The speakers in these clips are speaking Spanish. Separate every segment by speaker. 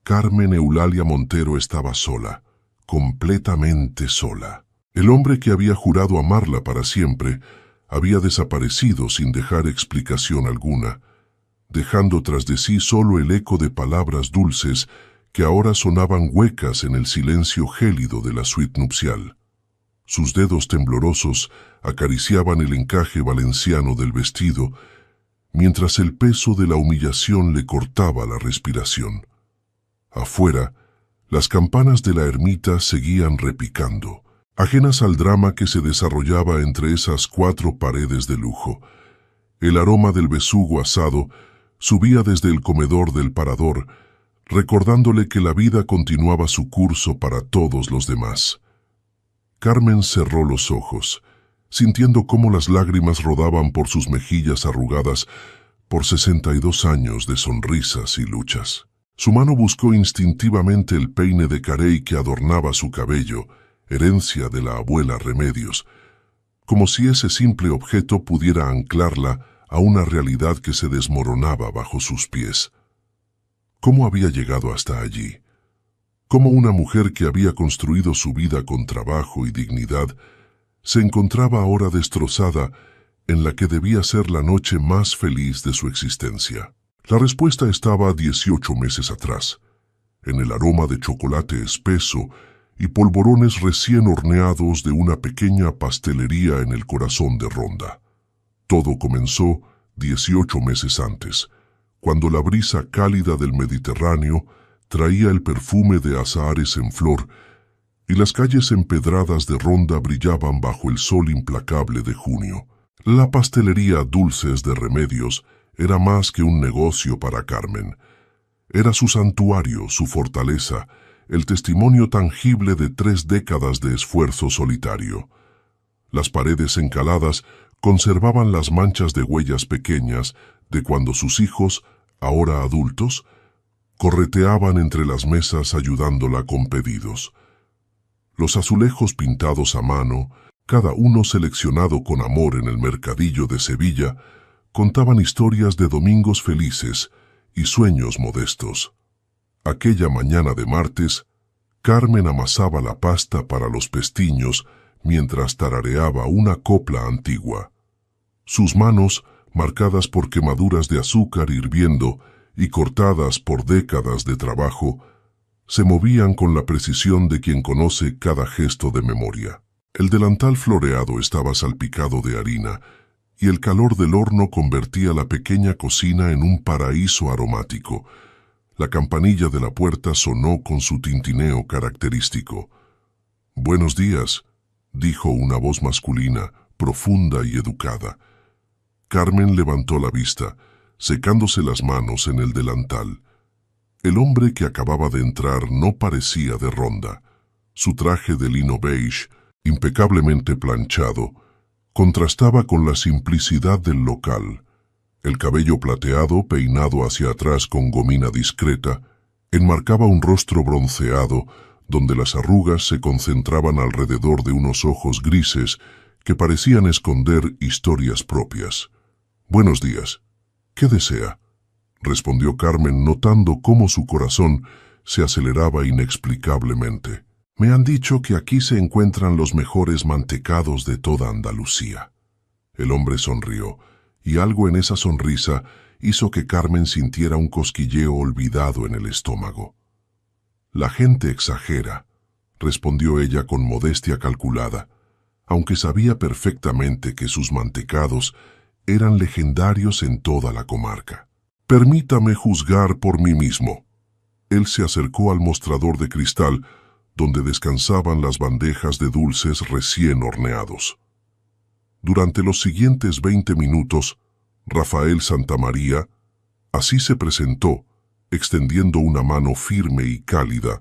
Speaker 1: Carmen Eulalia Montero estaba sola, completamente sola. El hombre que había jurado amarla para siempre había desaparecido sin dejar explicación alguna, dejando tras de sí solo el eco de palabras dulces que ahora sonaban huecas en el silencio gélido de la suite nupcial. Sus dedos temblorosos acariciaban el encaje valenciano del vestido, mientras el peso de la humillación le cortaba la respiración. Afuera, las campanas de la ermita seguían repicando, ajenas al drama que se desarrollaba entre esas 4 paredes de lujo. El aroma del besugo asado subía desde el comedor del parador, recordándole que la vida continuaba su curso para todos los demás. Carmen cerró los ojos, sintiendo cómo las lágrimas rodaban por sus mejillas arrugadas por 62 años de sonrisas y luchas. Su mano buscó instintivamente el peine de carey que adornaba su cabello, herencia de la abuela Remedios, como si ese simple objeto pudiera anclarla a una realidad que se desmoronaba bajo sus pies. ¿Cómo había llegado hasta allí? ¿Cómo una mujer que había construido su vida con trabajo y dignidad se encontraba ahora destrozada en la que debía ser la noche más feliz de su existencia? La respuesta estaba 18 meses atrás, en el aroma de chocolate espeso y polvorones recién horneados de una pequeña pastelería en el corazón de Ronda. Todo comenzó 18 meses antes, cuando la brisa cálida del Mediterráneo traía el perfume de azahares en flor y las calles empedradas de Ronda brillaban bajo el sol implacable de junio. La pastelería Dulces de Remedios era más que un negocio para Carmen. Era su santuario, su fortaleza, el testimonio tangible de 3 décadas de esfuerzo solitario. Las paredes encaladas conservaban las manchas de huellas pequeñas de cuando sus hijos, ahora adultos, correteaban entre las mesas ayudándola con pedidos. Los azulejos pintados a mano, cada uno seleccionado con amor en el mercadillo de Sevilla, contaban historias de domingos felices y sueños modestos. Aquella mañana de martes, Carmen amasaba la pasta para los pestiños mientras tarareaba una copla antigua. Sus manos, marcadas por quemaduras de azúcar hirviendo y cortadas por décadas de trabajo, se movían con la precisión de quien conoce cada gesto de memoria. El delantal floreado estaba salpicado de harina, y el calor del horno convertía la pequeña cocina en un paraíso aromático. La campanilla de la puerta sonó con su tintineo característico. «Buenos días», dijo una voz masculina, profunda y educada. Carmen levantó la vista, secándose las manos en el delantal. El hombre que acababa de entrar no parecía de Ronda. Su traje de lino beige, impecablemente planchado, contrastaba con la simplicidad del local. El cabello plateado, peinado hacia atrás con gomina discreta, enmarcaba un rostro bronceado donde las arrugas se concentraban alrededor de unos ojos grises que parecían esconder historias propias. «Buenos días. ¿Qué desea?», respondió Carmen, notando cómo su corazón se aceleraba inexplicablemente. «Me han dicho que aquí se encuentran los mejores mantecados de toda Andalucía». El hombre sonrió, y algo en esa sonrisa hizo que Carmen sintiera un cosquilleo olvidado en el estómago. «La gente exagera», respondió ella con modestia calculada, aunque sabía perfectamente que sus mantecados eran legendarios en toda la comarca. «Permítame juzgar por mí mismo». Él se acercó al mostrador de cristal, donde descansaban las bandejas de dulces recién horneados. Durante los siguientes 20 minutos, Rafael Santamaría, así se presentó, extendiendo una mano firme y cálida,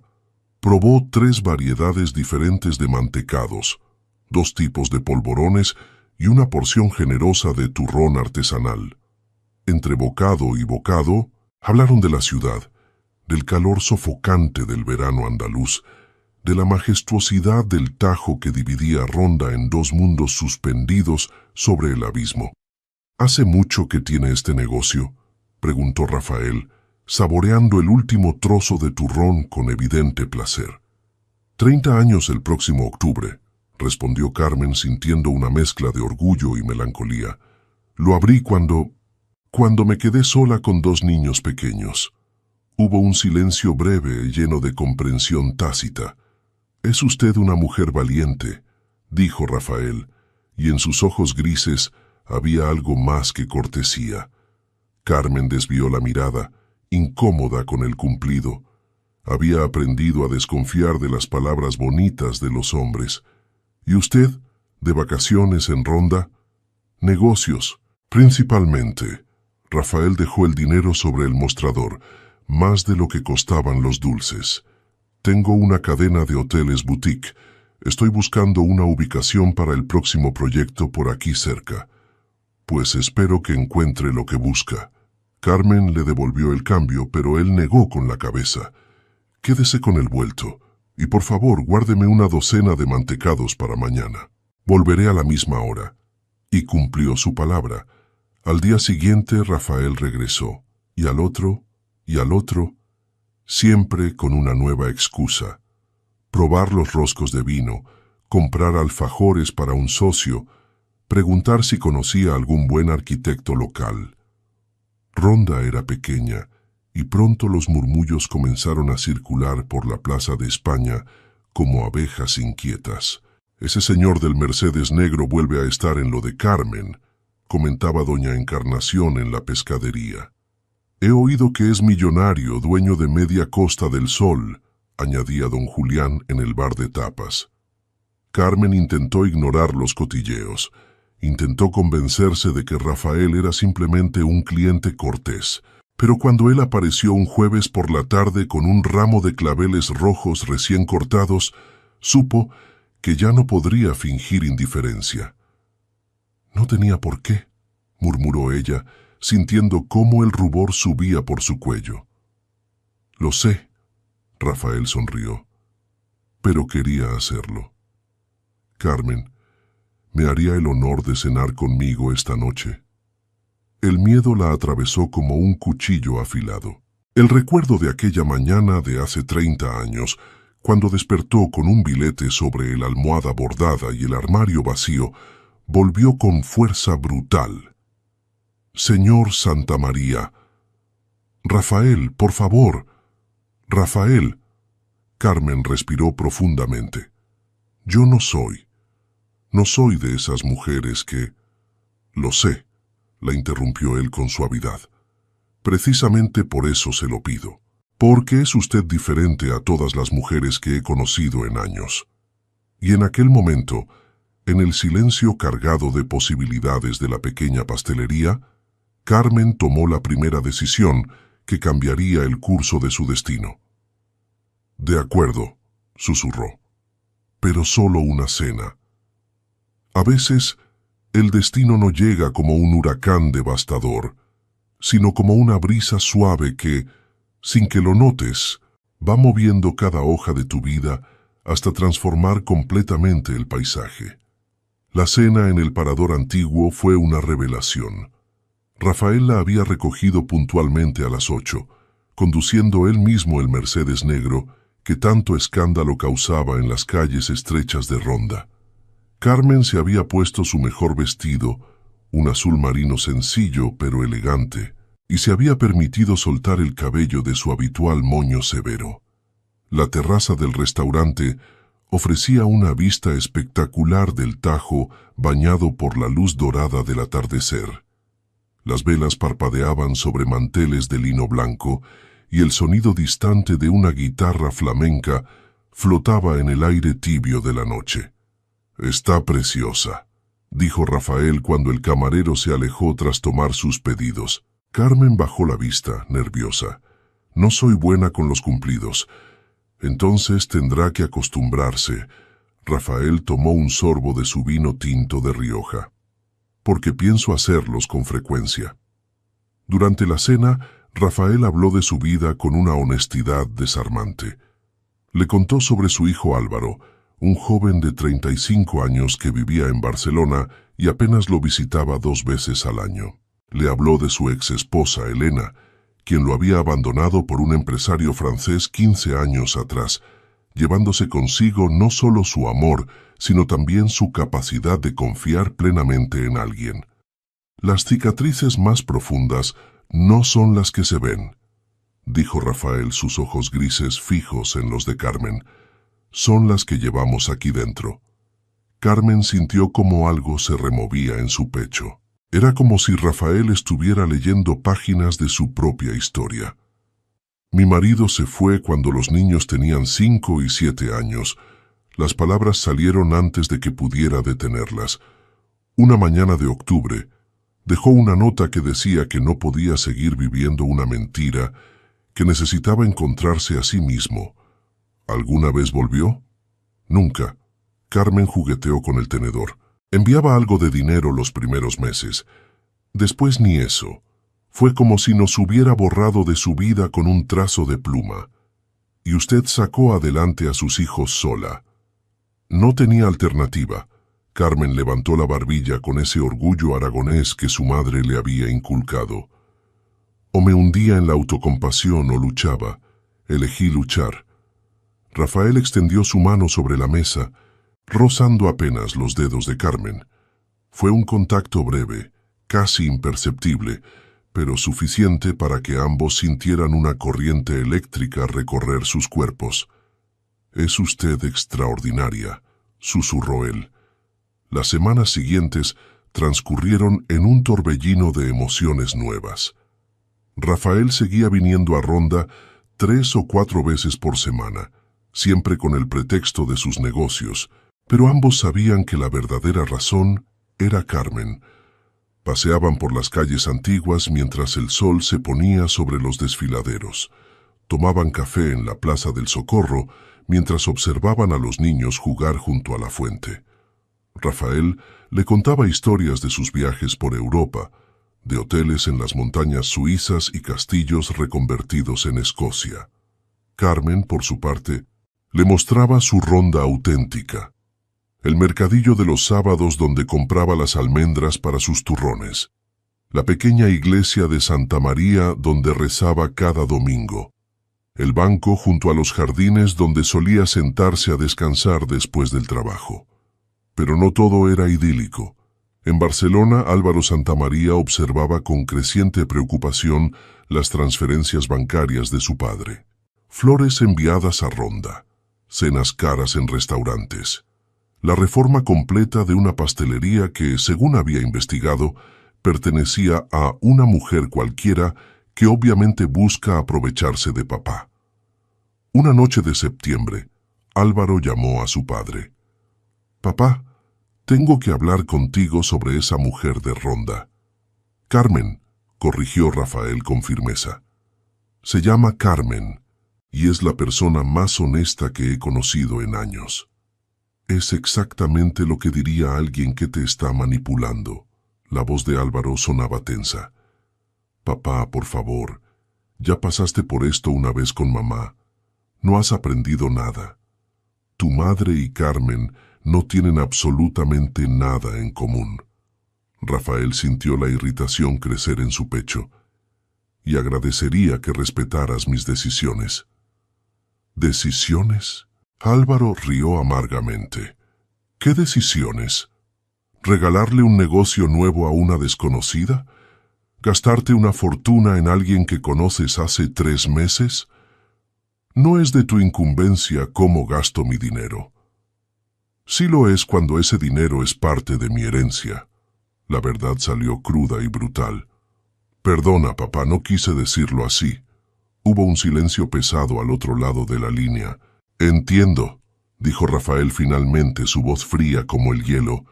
Speaker 1: probó 3 variedades diferentes de mantecados, 2 tipos de polvorones y una porción generosa de turrón artesanal. Entre bocado y bocado, hablaron de la ciudad, del calor sofocante del verano andaluz, de la majestuosidad del Tajo que dividía Ronda en 2 mundos suspendidos sobre el abismo. «¿Hace mucho que tiene este negocio?», preguntó Rafael, saboreando el último trozo de turrón con evidente placer. 30 años el próximo octubre, respondió Carmen sintiendo una mezcla de orgullo y melancolía. Lo abrí cuando me quedé sola con 2 niños pequeños. Hubo un silencio breve lleno de comprensión tácita. «Es usted una mujer valiente», dijo Rafael, y en sus ojos grises había algo más que cortesía. Carmen desvió la mirada, incómoda con el cumplido. Había aprendido a desconfiar de las palabras bonitas de los hombres. «¿Y usted? ¿De vacaciones en Ronda?» «Negocios, principalmente». Rafael dejó el dinero sobre el mostrador, más de lo que costaban los dulces. «Tengo una cadena de hoteles boutique. Estoy buscando una ubicación para el próximo proyecto por aquí cerca. Pues espero que encuentre lo que busca». Carmen le devolvió el cambio, pero él negó con la cabeza. «Quédese con el vuelto, y por favor guárdeme una docena de mantecados para mañana. Volveré a la misma hora». Y cumplió su palabra. Al día siguiente Rafael regresó, y al otro, siempre con una nueva excusa. Probar los roscos de vino, comprar alfajores para un socio, preguntar si conocía algún buen arquitecto local. Ronda era pequeña, y pronto los murmullos comenzaron a circular por la Plaza de España como abejas inquietas. «Ese señor del Mercedes negro vuelve a estar en lo de Carmen», comentaba doña Encarnación en la pescadería. «He oído que es millonario, dueño de media Costa del Sol», añadía don Julián en el bar de tapas. Carmen intentó ignorar los cotilleos. Intentó convencerse de que Rafael era simplemente un cliente cortés, pero cuando él apareció un jueves por la tarde con un ramo de claveles rojos recién cortados, supo que ya no podría fingir indiferencia. «No tenía por qué», murmuró ella, sintiendo cómo el rubor subía por su cuello. «Lo sé», Rafael sonrió, «pero quería hacerlo. Carmen, ¿me haría el honor de cenar conmigo esta noche?» El miedo la atravesó como un cuchillo afilado. El recuerdo de aquella mañana de hace 30 años, cuando despertó con un bilete sobre el almohada bordada y el armario vacío, volvió con fuerza brutal. «Señor Santamaría». «Rafael, por favor». «Rafael». Carmen respiró profundamente. «Yo no soy de esas mujeres que...» «Lo sé», la interrumpió él con suavidad. «Precisamente por eso se lo pido, porque es usted diferente a todas las mujeres que he conocido en años». Y en aquel momento, en el silencio cargado de posibilidades de la pequeña pastelería, Carmen tomó la primera decisión que cambiaría el curso de su destino. «De acuerdo», susurró, «pero solo una cena. A veces, el destino no llega como un huracán devastador, sino como una brisa suave que, sin que lo notes, va moviendo cada hoja de tu vida hasta transformar completamente el paisaje». La cena en el parador antiguo fue una revelación. Rafael la había recogido puntualmente a las 8, conduciendo él mismo el Mercedes negro que tanto escándalo causaba en las calles estrechas de Ronda. Carmen se había puesto su mejor vestido, un azul marino sencillo pero elegante, y se había permitido soltar el cabello de su habitual moño severo. La terraza del restaurante ofrecía una vista espectacular del Tajo bañado por la luz dorada del atardecer. Las velas parpadeaban sobre manteles de lino blanco y el sonido distante de una guitarra flamenca flotaba en el aire tibio de la noche. «Está preciosa», dijo Rafael cuando el camarero se alejó tras tomar sus pedidos. Carmen bajó la vista, nerviosa. «No soy buena con los cumplidos. Entonces tendrá que acostumbrarse». Rafael tomó un sorbo de su vino tinto de Rioja. «Porque pienso hacerlos con frecuencia». Durante la cena, Rafael habló de su vida con una honestidad desarmante. Le contó sobre su hijo Álvaro, un joven de 35 años que vivía en Barcelona y apenas lo visitaba 2 veces al año. Le habló de su ex esposa, Elena, quien lo había abandonado por un empresario francés 15 años atrás, llevándose consigo no solo su amor, sino también su capacidad de confiar plenamente en alguien. Las cicatrices más profundas no son las que se ven, dijo Rafael, sus ojos grises fijos en los de Carmen. Son las que llevamos aquí dentro. Carmen sintió como algo se removía en su pecho. Era como si Rafael estuviera leyendo páginas de su propia historia. Mi marido se fue cuando los niños tenían 5 y 7 años. Las palabras salieron antes de que pudiera detenerlas. Una mañana de octubre, dejó una nota que decía que no podía seguir viviendo una mentira, que necesitaba encontrarse a sí mismo. ¿Alguna vez volvió? Nunca. Carmen jugueteó con el tenedor. Enviaba algo de dinero los primeros meses. Después ni eso. Fue como si nos hubiera borrado de su vida con un trazo de pluma. Y usted sacó adelante a sus hijos sola. No tenía alternativa. Carmen levantó la barbilla con ese orgullo aragonés que su madre le había inculcado. O me hundía en la autocompasión o luchaba. Elegí luchar. Rafael extendió su mano sobre la mesa, rozando apenas los dedos de Carmen. Fue un contacto breve, casi imperceptible, pero suficiente para que ambos sintieran una corriente eléctrica recorrer sus cuerpos. «Es usted extraordinaria», susurró él. Las semanas siguientes transcurrieron en un torbellino de emociones nuevas. Rafael seguía viniendo a Ronda 3 o 4 veces por semana, siempre con el pretexto de sus negocios, pero ambos sabían que la verdadera razón era Carmen. Paseaban por las calles antiguas mientras el sol se ponía sobre los desfiladeros. Tomaban café en la Plaza del Socorro mientras observaban a los niños jugar junto a la fuente. Rafael le contaba historias de sus viajes por Europa, de hoteles en las montañas suizas y castillos reconvertidos en Escocia. Carmen, por su parte, le mostraba su Ronda auténtica, el mercadillo de los sábados donde compraba las almendras para sus turrones, la pequeña iglesia de Santa María donde rezaba cada domingo, el banco junto a los jardines donde solía sentarse a descansar después del trabajo. Pero no todo era idílico. En Barcelona, Álvaro Santamaría observaba con creciente preocupación las transferencias bancarias de su padre. Flores enviadas a Ronda, cenas caras en restaurantes, la reforma completa de una pastelería que, según había investigado, pertenecía a una mujer cualquiera que obviamente busca aprovecharse de papá. Una noche de septiembre, Álvaro llamó a su padre. «Papá, tengo que hablar contigo sobre esa mujer de Ronda». «Carmen», corrigió Rafael con firmeza. «Se llama Carmen y es la persona más honesta que he conocido en años». «Es exactamente lo que diría alguien que te está manipulando». La voz de Álvaro sonaba tensa. «Papá, por favor, ya pasaste por esto una vez con mamá. No has aprendido nada. Tu madre y Carmen no tienen absolutamente nada en común». Rafael sintió la irritación crecer en su pecho. «Y agradecería que respetaras mis decisiones». «¿Decisiones?». Álvaro rió amargamente. «¿Qué decisiones? ¿Regalarle un negocio nuevo a una desconocida? ¿Gastarte una fortuna en alguien que conoces hace 3 meses? No es de tu incumbencia cómo gasto mi dinero». «Sí lo es cuando ese dinero es parte de mi herencia». La verdad salió cruda y brutal. «Perdona, papá, no quise decirlo así». Hubo un silencio pesado al otro lado de la línea. «Entiendo», dijo Rafael finalmente, su voz fría como el hielo.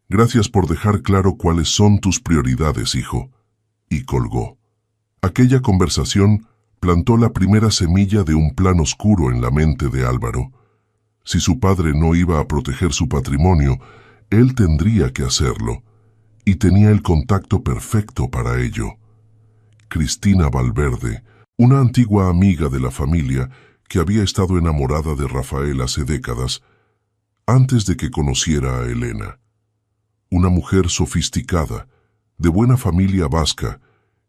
Speaker 1: «Gracias por dejar claro cuáles son tus prioridades, hijo». Y colgó. Aquella conversación plantó la primera semilla de un plan oscuro en la mente de Álvaro. Si su padre no iba a proteger su patrimonio, él tendría que hacerlo, y tenía el contacto perfecto para ello. Cristina Valverde, una antigua amiga de la familia que había estado enamorada de Rafael hace décadas, antes de que conociera a Elena. Una mujer sofisticada, de buena familia vasca,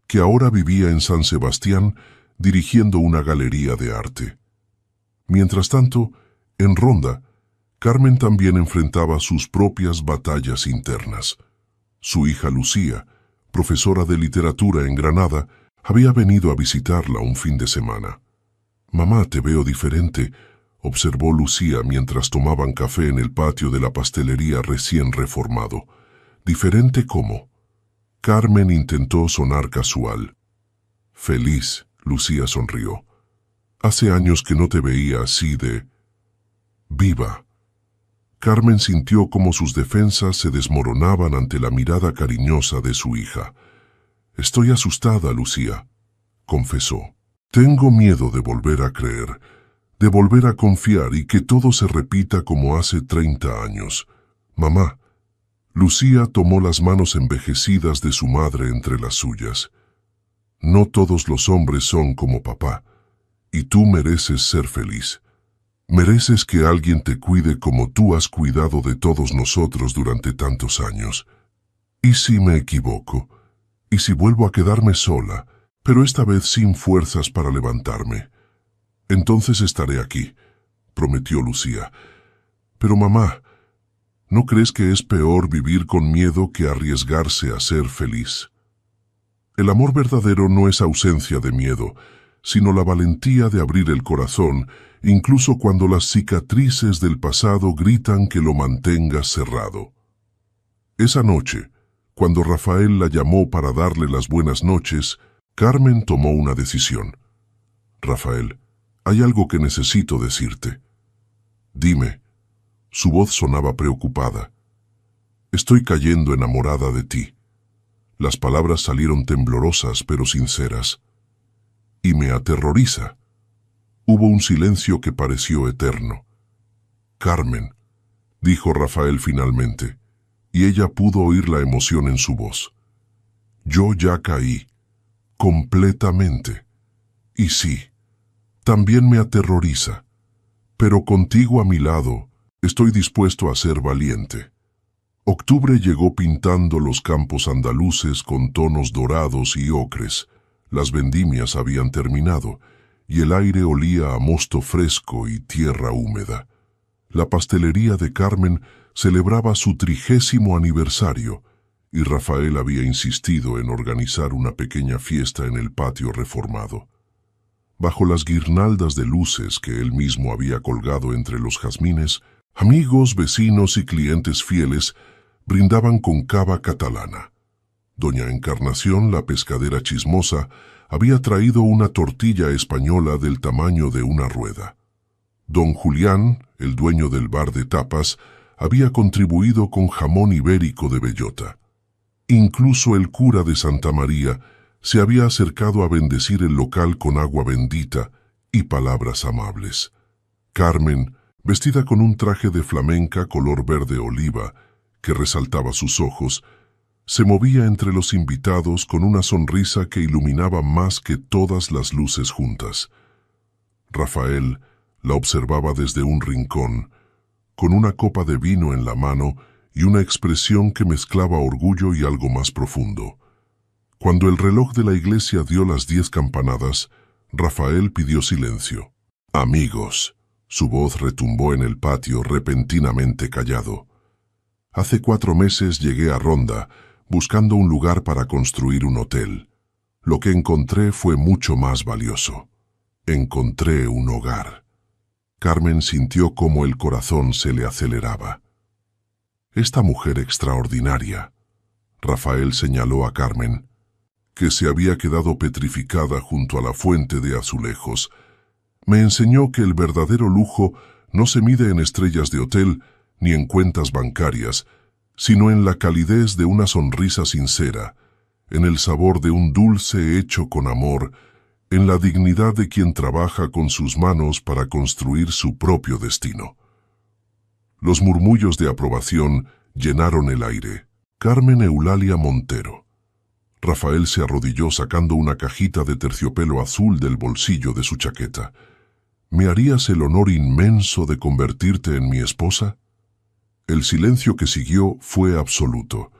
Speaker 1: que ahora vivía en San Sebastián dirigiendo una galería de arte. Mientras tanto, en Ronda, Carmen también enfrentaba sus propias batallas internas. Su hija Lucía, profesora de literatura en Granada, había venido a visitarla un fin de semana. «Mamá, te veo diferente», observó Lucía mientras tomaban café en el patio de la pastelería recién reformado. «¿Diferente cómo?». Carmen intentó sonar casual. «Feliz», Lucía sonrió. «Hace años que no te veía así de viva». Carmen sintió cómo sus defensas se desmoronaban ante la mirada cariñosa de su hija. «Estoy asustada, Lucía», confesó. «Tengo miedo de volver a creer, de volver a confiar y que todo se repita como hace 30 años. Mamá». Lucía tomó las manos envejecidas de su madre entre las suyas. «No todos los hombres son como papá, y tú mereces ser feliz. Mereces que alguien te cuide como tú has cuidado de todos nosotros durante tantos años. ¿Y si me equivoco? ¿Y si vuelvo a quedarme sola, pero esta vez sin fuerzas para levantarme? Entonces estaré aquí», prometió Lucía. «Pero mamá, ¿no crees que es peor vivir con miedo que arriesgarse a ser feliz? El amor verdadero no es ausencia de miedo, sino la valentía de abrir el corazón, incluso cuando las cicatrices del pasado gritan que lo mantengas cerrado». Esa noche, cuando Rafael la llamó para darle las buenas noches, Carmen tomó una decisión. «Rafael, hay algo que necesito decirte». «Dime». Su voz sonaba preocupada. «Estoy cayendo enamorada de ti». Las palabras salieron temblorosas pero sinceras. «Y me aterroriza». Hubo un silencio que pareció eterno. «Carmen», dijo Rafael finalmente, y ella pudo oír la emoción en su voz. «Yo ya caí, completamente. Y sí, también me aterroriza, pero contigo a mi lado estoy dispuesto a ser valiente». Octubre llegó pintando los campos andaluces con tonos dorados y ocres. Las vendimias habían terminado, y el aire olía a mosto fresco y tierra húmeda. La pastelería de Carmen celebraba su 30º aniversario, y Rafael había insistido en organizar una pequeña fiesta en el patio reformado. Bajo las guirnaldas de luces que él mismo había colgado entre los jazmines, amigos, vecinos y clientes fieles brindaban con cava catalana. Doña Encarnación, la pescadera chismosa, había traído una tortilla española del tamaño de una rueda. Don Julián, el dueño del bar de tapas, había contribuido con jamón ibérico de bellota. Incluso el cura de Santa María se había acercado a bendecir el local con agua bendita y palabras amables. Carmen, vestida con un traje de flamenca color verde oliva que resaltaba sus ojos, se movía entre los invitados con una sonrisa que iluminaba más que todas las luces juntas. Rafael la observaba desde un rincón, con una copa de vino en la mano y una expresión que mezclaba orgullo y algo más profundo. Cuando el reloj de la iglesia dio las 10 campanadas, Rafael pidió silencio. «Amigos», su voz retumbó en el patio repentinamente callado. «Hace 4 meses llegué a Ronda, buscando un lugar para construir un hotel. Lo que encontré fue mucho más valioso. Encontré un hogar». Carmen sintió cómo el corazón se le aceleraba. «Esta mujer extraordinaria», Rafael señaló a Carmen, que se había quedado petrificada junto a la fuente de azulejos, «me enseñó que el verdadero lujo no se mide en estrellas de hotel ni en cuentas bancarias, sino en la calidez de una sonrisa sincera, en el sabor de un dulce hecho con amor, en la dignidad de quien trabaja con sus manos para construir su propio destino». Los murmullos de aprobación llenaron el aire. «Carmen Eulalia Montero». Rafael se arrodilló sacando una cajita de terciopelo azul del bolsillo de su chaqueta. «¿Me harías el honor inmenso de convertirte en mi esposa?». El silencio que siguió fue absoluto.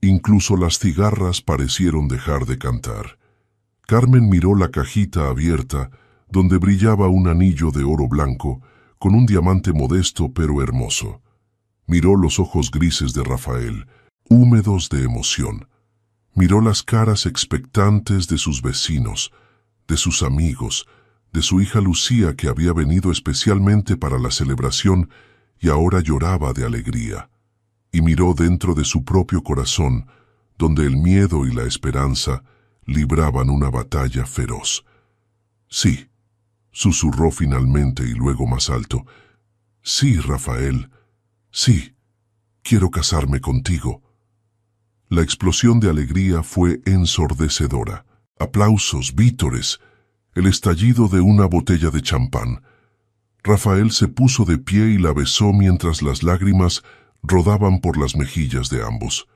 Speaker 1: Incluso las cigarras parecieron dejar de cantar. Carmen miró la cajita abierta, donde brillaba un anillo de oro blanco, con un diamante modesto pero hermoso. Miró los ojos grises de Rafael, húmedos de emoción. Miró las caras expectantes de sus vecinos, de sus amigos, de su hija Lucía, que había venido especialmente para la celebración y ahora lloraba de alegría. Y miró dentro de su propio corazón, donde el miedo y la esperanza libraban una batalla feroz. Sí, susurró finalmente y luego más alto. Sí, Rafael, sí, quiero casarme contigo. La explosión de alegría fue ensordecedora. Aplausos, vítores, el estallido de una botella de champán. Rafael se puso de pie y la besó mientras las lágrimas rodaban por las mejillas de ambos.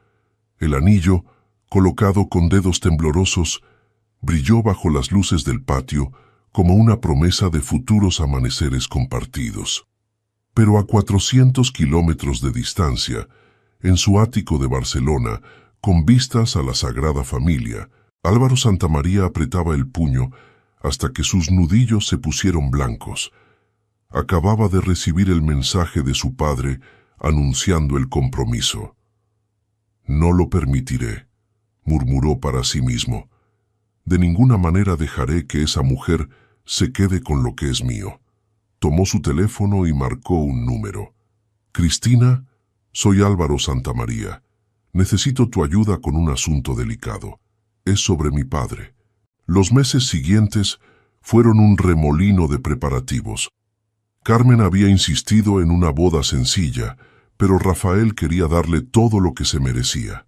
Speaker 1: El anillo, colocado con dedos temblorosos, brilló bajo las luces del patio como una promesa de futuros amaneceres compartidos. Pero a 400 kilómetros de distancia, en su ático de Barcelona, con vistas a la Sagrada Familia, Álvaro Santamaría apretaba el puño hasta que sus nudillos se pusieron blancos. Acababa de recibir el mensaje de su padre anunciando el compromiso. «No lo permitiré», murmuró para sí mismo. «De ninguna manera dejaré que esa mujer se quede con lo que es mío». Tomó su teléfono y marcó un número. «Cristina, soy Álvaro Santamaría. Necesito tu ayuda con un asunto delicado. Es sobre mi padre». Los meses siguientes fueron un remolino de preparativos. Carmen había insistido en una boda sencilla, pero Rafael quería darle todo lo que se merecía.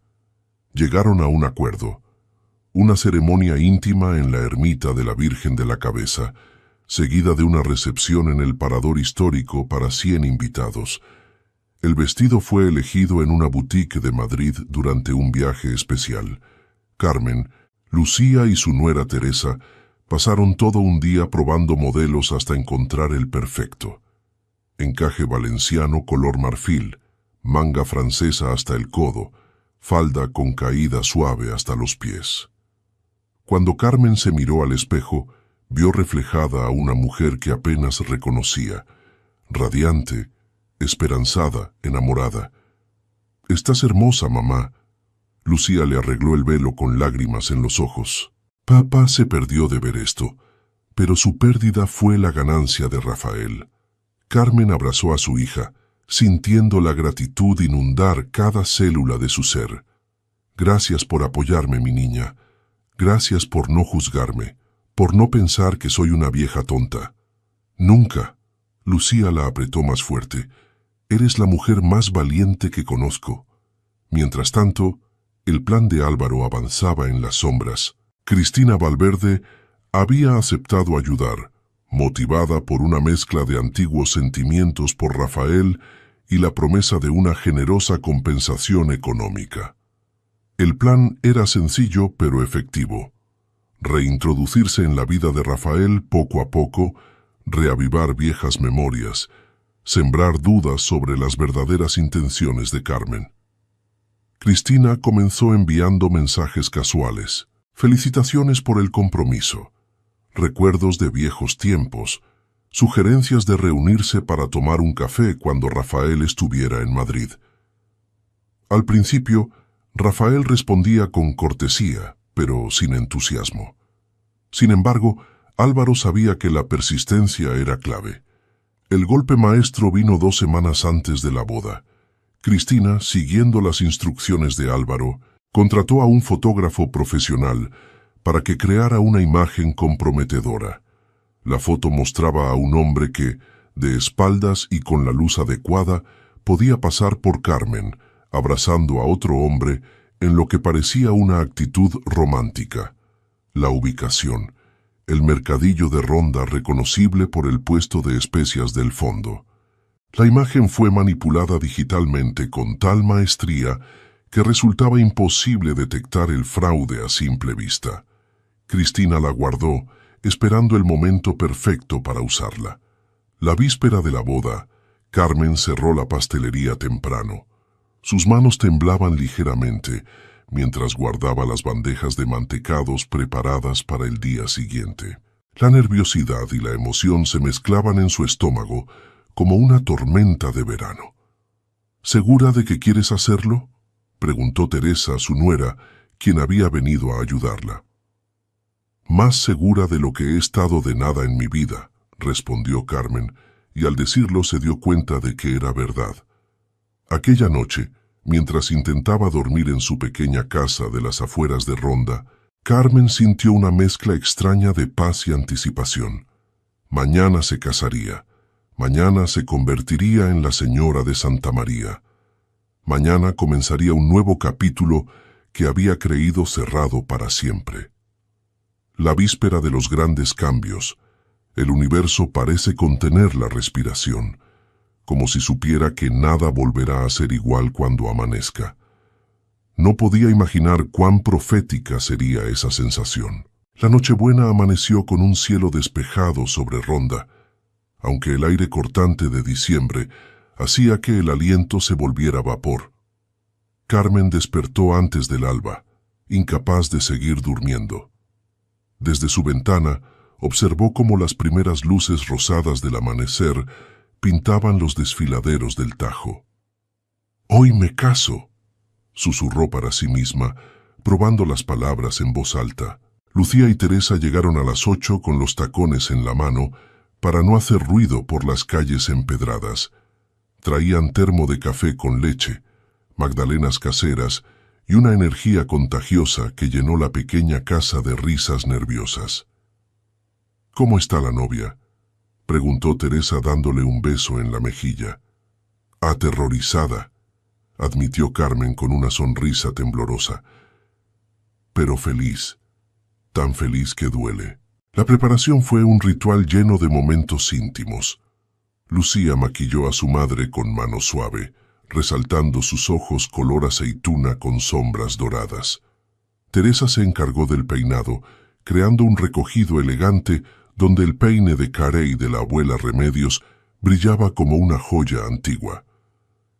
Speaker 1: Llegaron a un acuerdo. Una ceremonia íntima en la ermita de la Virgen de la Cabeza, seguida de una recepción en el parador histórico para 100 invitados. El vestido fue elegido en una boutique de Madrid durante un viaje especial. Carmen, Lucía y su nuera Teresa pasaron todo un día probando modelos hasta encontrar el perfecto. Encaje valenciano color marfil, manga francesa hasta el codo, falda con caída suave hasta los pies. Cuando Carmen se miró al espejo, vio reflejada a una mujer que apenas reconocía, radiante, esperanzada, enamorada. «Estás hermosa, mamá». Lucía le arregló el velo con lágrimas en los ojos. Papá se perdió de ver esto, pero su pérdida fue la ganancia de Rafael. Carmen abrazó a su hija, sintiendo la gratitud inundar cada célula de su ser. «Gracias por apoyarme, mi niña. Gracias por no juzgarme, por no pensar que soy una vieja tonta». «Nunca». Lucía la apretó más fuerte. «Eres la mujer más valiente que conozco». Mientras tanto, el plan de Álvaro avanzaba en las sombras. Cristina Valverde había aceptado ayudar, motivada por una mezcla de antiguos sentimientos por Rafael y la promesa de una generosa compensación económica. El plan era sencillo pero efectivo. Reintroducirse en la vida de Rafael poco a poco, reavivar viejas memorias, sembrar dudas sobre las verdaderas intenciones de Carmen. Cristina comenzó enviando mensajes casuales, felicitaciones por el compromiso, recuerdos de viejos tiempos, sugerencias de reunirse para tomar un café cuando Rafael estuviera en Madrid. Al principio, Rafael respondía con cortesía, pero sin entusiasmo. Sin embargo, Álvaro sabía que la persistencia era clave. El golpe maestro vino 2 semanas antes de la boda. Cristina, siguiendo las instrucciones de Álvaro, contrató a un fotógrafo profesional para que creara una imagen comprometedora. La foto mostraba a un hombre que, de espaldas y con la luz adecuada, podía pasar por Carmen, abrazando a otro hombre en lo que parecía una actitud romántica. La ubicación, el mercadillo de Ronda reconocible por el puesto de especias del fondo. La imagen fue manipulada digitalmente con tal maestría que resultaba imposible detectar el fraude a simple vista. Cristina la guardó, esperando el momento perfecto para usarla. La víspera de la boda, Carmen cerró la pastelería temprano. Sus manos temblaban ligeramente, mientras guardaba las bandejas de mantecados preparadas para el día siguiente. La nerviosidad y la emoción se mezclaban en su estómago como una tormenta de verano. ¿Segura de que quieres hacerlo?, preguntó Teresa a su nuera, quien había venido a ayudarla. Más segura de lo que he estado de nada en mi vida, respondió Carmen, y al decirlo se dio cuenta de que era verdad. Aquella noche, mientras intentaba dormir en su pequeña casa de las afueras de Ronda, Carmen sintió una mezcla extraña de paz y anticipación. Mañana se casaría. Mañana se convertiría en la señora de Santa María. Mañana comenzaría un nuevo capítulo que había creído cerrado para siempre. La víspera de los grandes cambios, el universo parece contener la respiración, como si supiera que nada volverá a ser igual cuando amanezca. No podía imaginar cuán profética sería esa sensación. La Nochebuena amaneció con un cielo despejado sobre Ronda, aunque el aire cortante de diciembre hacía que el aliento se volviera vapor. Carmen despertó antes del alba, incapaz de seguir durmiendo. Desde su ventana observó cómo las primeras luces rosadas del amanecer pintaban los desfiladeros del Tajo. «Hoy me caso», susurró para sí misma, probando las palabras en voz alta. Lucía y Teresa llegaron a las 8 con los tacones en la mano para no hacer ruido por las calles empedradas. Traían termo de café con leche, magdalenas caseras y una energía contagiosa que llenó la pequeña casa de risas nerviosas. «¿Cómo está la novia?», preguntó Teresa dándole un beso en la mejilla. «Aterrorizada», admitió Carmen con una sonrisa temblorosa. «Pero feliz, tan feliz que duele». La preparación fue un ritual lleno de momentos íntimos. Lucía maquilló a su madre con mano suave, resaltando sus ojos color aceituna con sombras doradas. Teresa se encargó del peinado, creando un recogido elegante donde el peine de carey de la abuela Remedios brillaba como una joya antigua.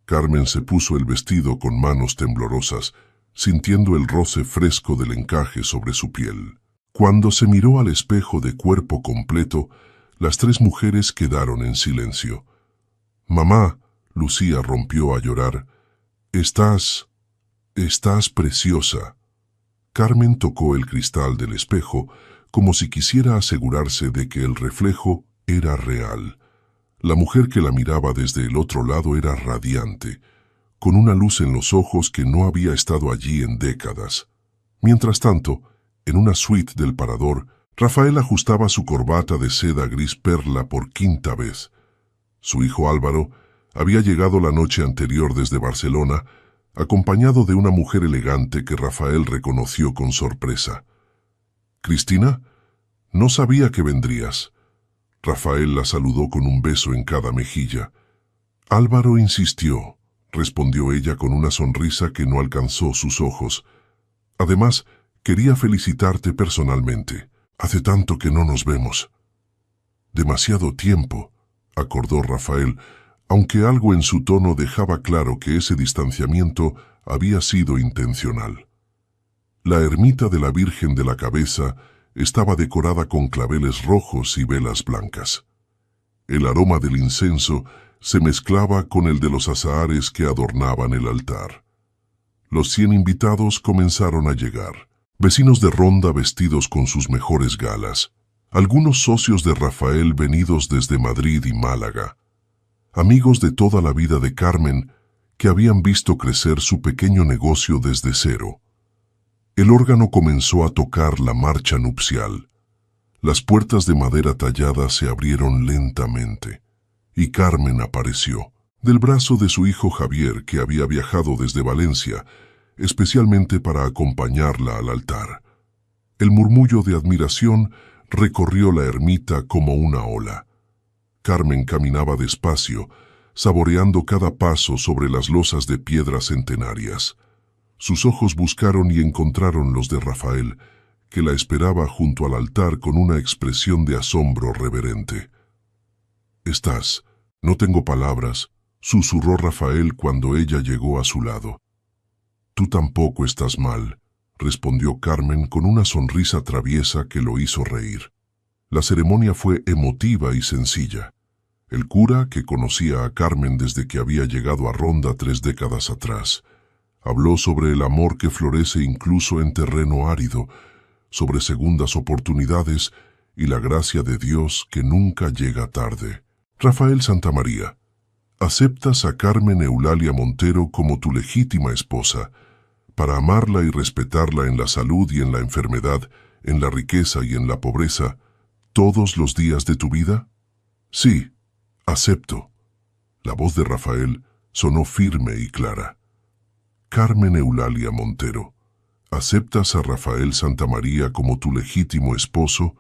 Speaker 1: Carmen se puso el vestido con manos temblorosas, sintiendo el roce fresco del encaje sobre su piel. Cuando se miró al espejo de cuerpo completo, las tres mujeres quedaron en silencio. «Mamá», Lucía rompió a llorar, Estás preciosa». Carmen tocó el cristal del espejo como si quisiera asegurarse de que el reflejo era real. La mujer que la miraba desde el otro lado era radiante, con una luz en los ojos que no había estado allí en décadas. Mientras tanto, en una suite del parador, Rafael ajustaba su corbata de seda gris perla por quinta vez. Su hijo Álvaro había llegado la noche anterior desde Barcelona, acompañado de una mujer elegante que Rafael reconoció con sorpresa. «¿Cristina? No sabía que vendrías». Rafael la saludó con un beso en cada mejilla. «Álvaro insistió», respondió ella con una sonrisa que no alcanzó sus ojos. «Además, quería felicitarte personalmente. Hace tanto que no nos vemos». «Demasiado tiempo», acordó Rafael, aunque algo en su tono dejaba claro que ese distanciamiento había sido intencional. La ermita de la Virgen de la Cabeza estaba decorada con claveles rojos y velas blancas. El aroma del incienso se mezclaba con el de los azahares que adornaban el altar. Los 100 invitados comenzaron a llegar, vecinos de Ronda vestidos con sus mejores galas, algunos socios de Rafael venidos desde Madrid y Málaga, amigos de toda la vida de Carmen que habían visto crecer su pequeño negocio desde cero. El órgano comenzó a tocar la marcha nupcial. Las puertas de madera tallada se abrieron lentamente, y Carmen apareció, del brazo de su hijo Javier, que había viajado desde Valencia, especialmente para acompañarla al altar. El murmullo de admiración recorrió la ermita como una ola. Carmen caminaba despacio, saboreando cada paso sobre las losas de piedras centenarias. Sus ojos buscaron y encontraron los de Rafael, que la esperaba junto al altar con una expresión de asombro reverente. «No tengo palabras», susurró Rafael cuando ella llegó a su lado. Tú tampoco estás mal, respondió Carmen con una sonrisa traviesa que lo hizo reír. La ceremonia fue emotiva y sencilla. El cura, que conocía a Carmen desde que había llegado a Ronda 3 décadas atrás, habló sobre el amor que florece incluso en terreno árido, sobre segundas oportunidades y la gracia de Dios que nunca llega tarde. Rafael Santamaría, aceptas a Carmen Eulalia Montero como tu legítima esposa, para amarla y respetarla en la salud y en la enfermedad, en la riqueza y en la pobreza, todos los días de tu vida? Sí, acepto. La voz de Rafael sonó firme y clara. Carmen Eulalia Montero, ¿aceptas a Rafael Santamaría como tu legítimo esposo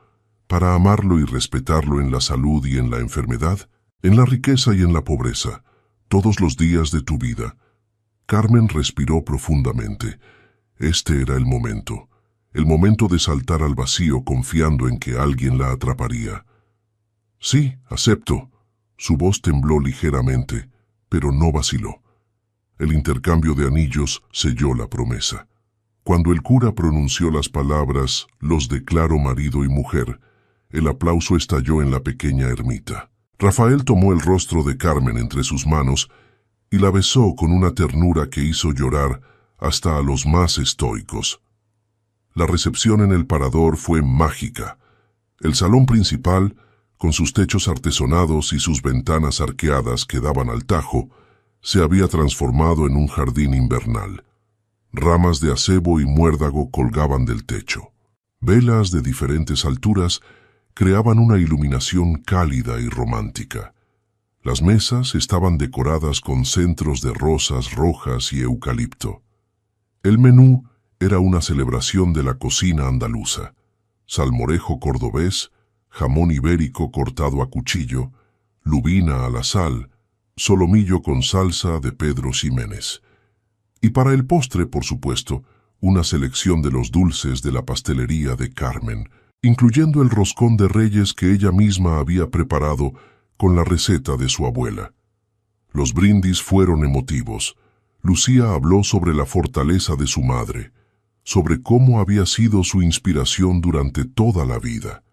Speaker 1: para amarlo y respetarlo en la salud y en la enfermedad, en la riqueza y en la pobreza, todos los días de tu vida? Carmen respiró profundamente. Este era el momento de saltar al vacío confiando en que alguien la atraparía. Sí, acepto. Su voz tembló ligeramente, pero no vaciló. El intercambio de anillos selló la promesa. Cuando el cura pronunció las palabras, los declaro marido y mujer, el aplauso estalló en la pequeña ermita. Rafael tomó el rostro de Carmen entre sus manos y la besó con una ternura que hizo llorar hasta a los más estoicos. La recepción en el parador fue mágica. El salón principal, con sus techos artesonados y sus ventanas arqueadas que daban al Tajo, se había transformado en un jardín invernal. Ramas de acebo y muérdago colgaban del techo. Velas de diferentes alturas creaban una iluminación cálida y romántica. Las mesas estaban decoradas con centros de rosas rojas y eucalipto. El menú era una celebración de la cocina andaluza: salmorejo cordobés, jamón ibérico cortado a cuchillo, lubina a la sal, solomillo con salsa de Pedro Ximénez. Y para el postre, por supuesto, una selección de los dulces de la pastelería de Carmen, incluyendo el roscón de Reyes que ella misma había preparado con la receta de su abuela. Los brindis fueron emotivos. Lucía habló sobre la fortaleza de su madre, sobre cómo había sido su inspiración durante toda la vida.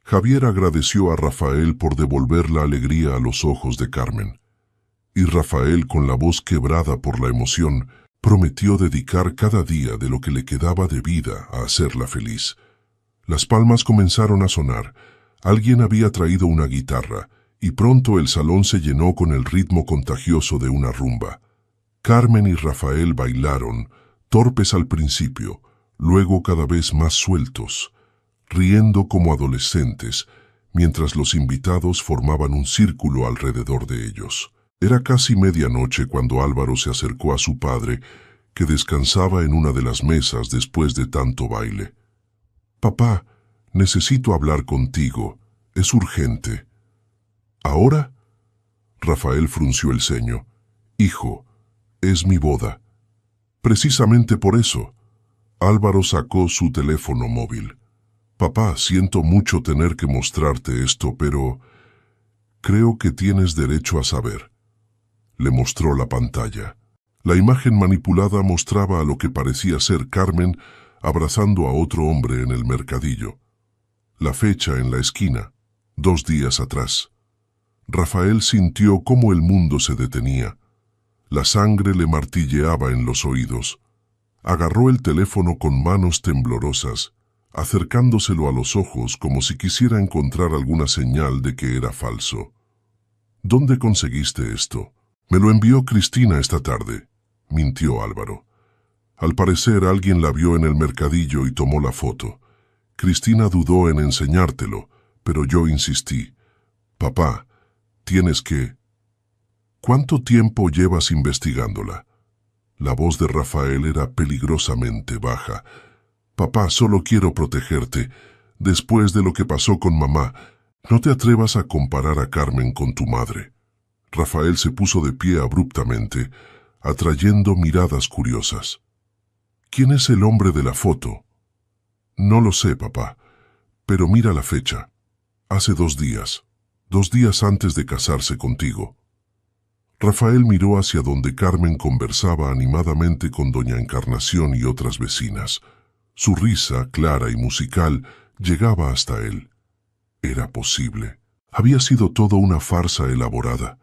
Speaker 1: Javier agradeció a Rafael por devolver la alegría a los ojos de Carmen. Y Rafael, con la voz quebrada por la emoción, prometió dedicar cada día de lo que le quedaba de vida a hacerla feliz. Las palmas comenzaron a sonar. Alguien había traído una guitarra, y pronto el salón se llenó con el ritmo contagioso de una rumba. Carmen y Rafael bailaron, torpes al principio, luego cada vez más sueltos, riendo como adolescentes, mientras los invitados formaban un círculo alrededor de ellos. Era casi medianoche cuando Álvaro se acercó a su padre, que descansaba en una de las mesas después de tanto baile. «Papá, necesito hablar contigo. Es urgente». «¿Ahora?» Rafael frunció el ceño. «Hijo, es mi boda». «Precisamente por eso». Álvaro sacó su teléfono móvil. «Papá, siento mucho tener que mostrarte esto, pero creo que tienes derecho a saber». Le mostró la pantalla. La imagen manipulada mostraba a lo que parecía ser Carmen abrazando a otro hombre en el mercadillo. La fecha en la esquina, 2 días atrás. Rafael sintió cómo el mundo se detenía. La sangre le martilleaba en los oídos. Agarró el teléfono con manos temblorosas, acercándoselo a los ojos como si quisiera encontrar alguna señal de que era falso. «¿Dónde conseguiste esto?» «Me lo envió Cristina esta tarde», mintió Álvaro. «Al parecer alguien la vio en el mercadillo y tomó la foto. Cristina dudó en enseñártelo, pero yo insistí. Papá, tienes que...» «¿Cuánto tiempo llevas investigándola?» La voz de Rafael era peligrosamente baja. «Papá, solo quiero protegerte. Después de lo que pasó con mamá, no te atrevas a comparar a Carmen con tu madre». Rafael se puso de pie abruptamente, atrayendo miradas curiosas. «¿Quién es el hombre de la foto?» «No lo sé, papá, pero mira la fecha. Hace 2 días, 2 días antes de casarse contigo». Rafael miró hacia donde Carmen conversaba animadamente con doña Encarnación y otras vecinas. Su risa, clara y musical, llegaba hasta él. Era posible. Había sido todo una farsa elaborada.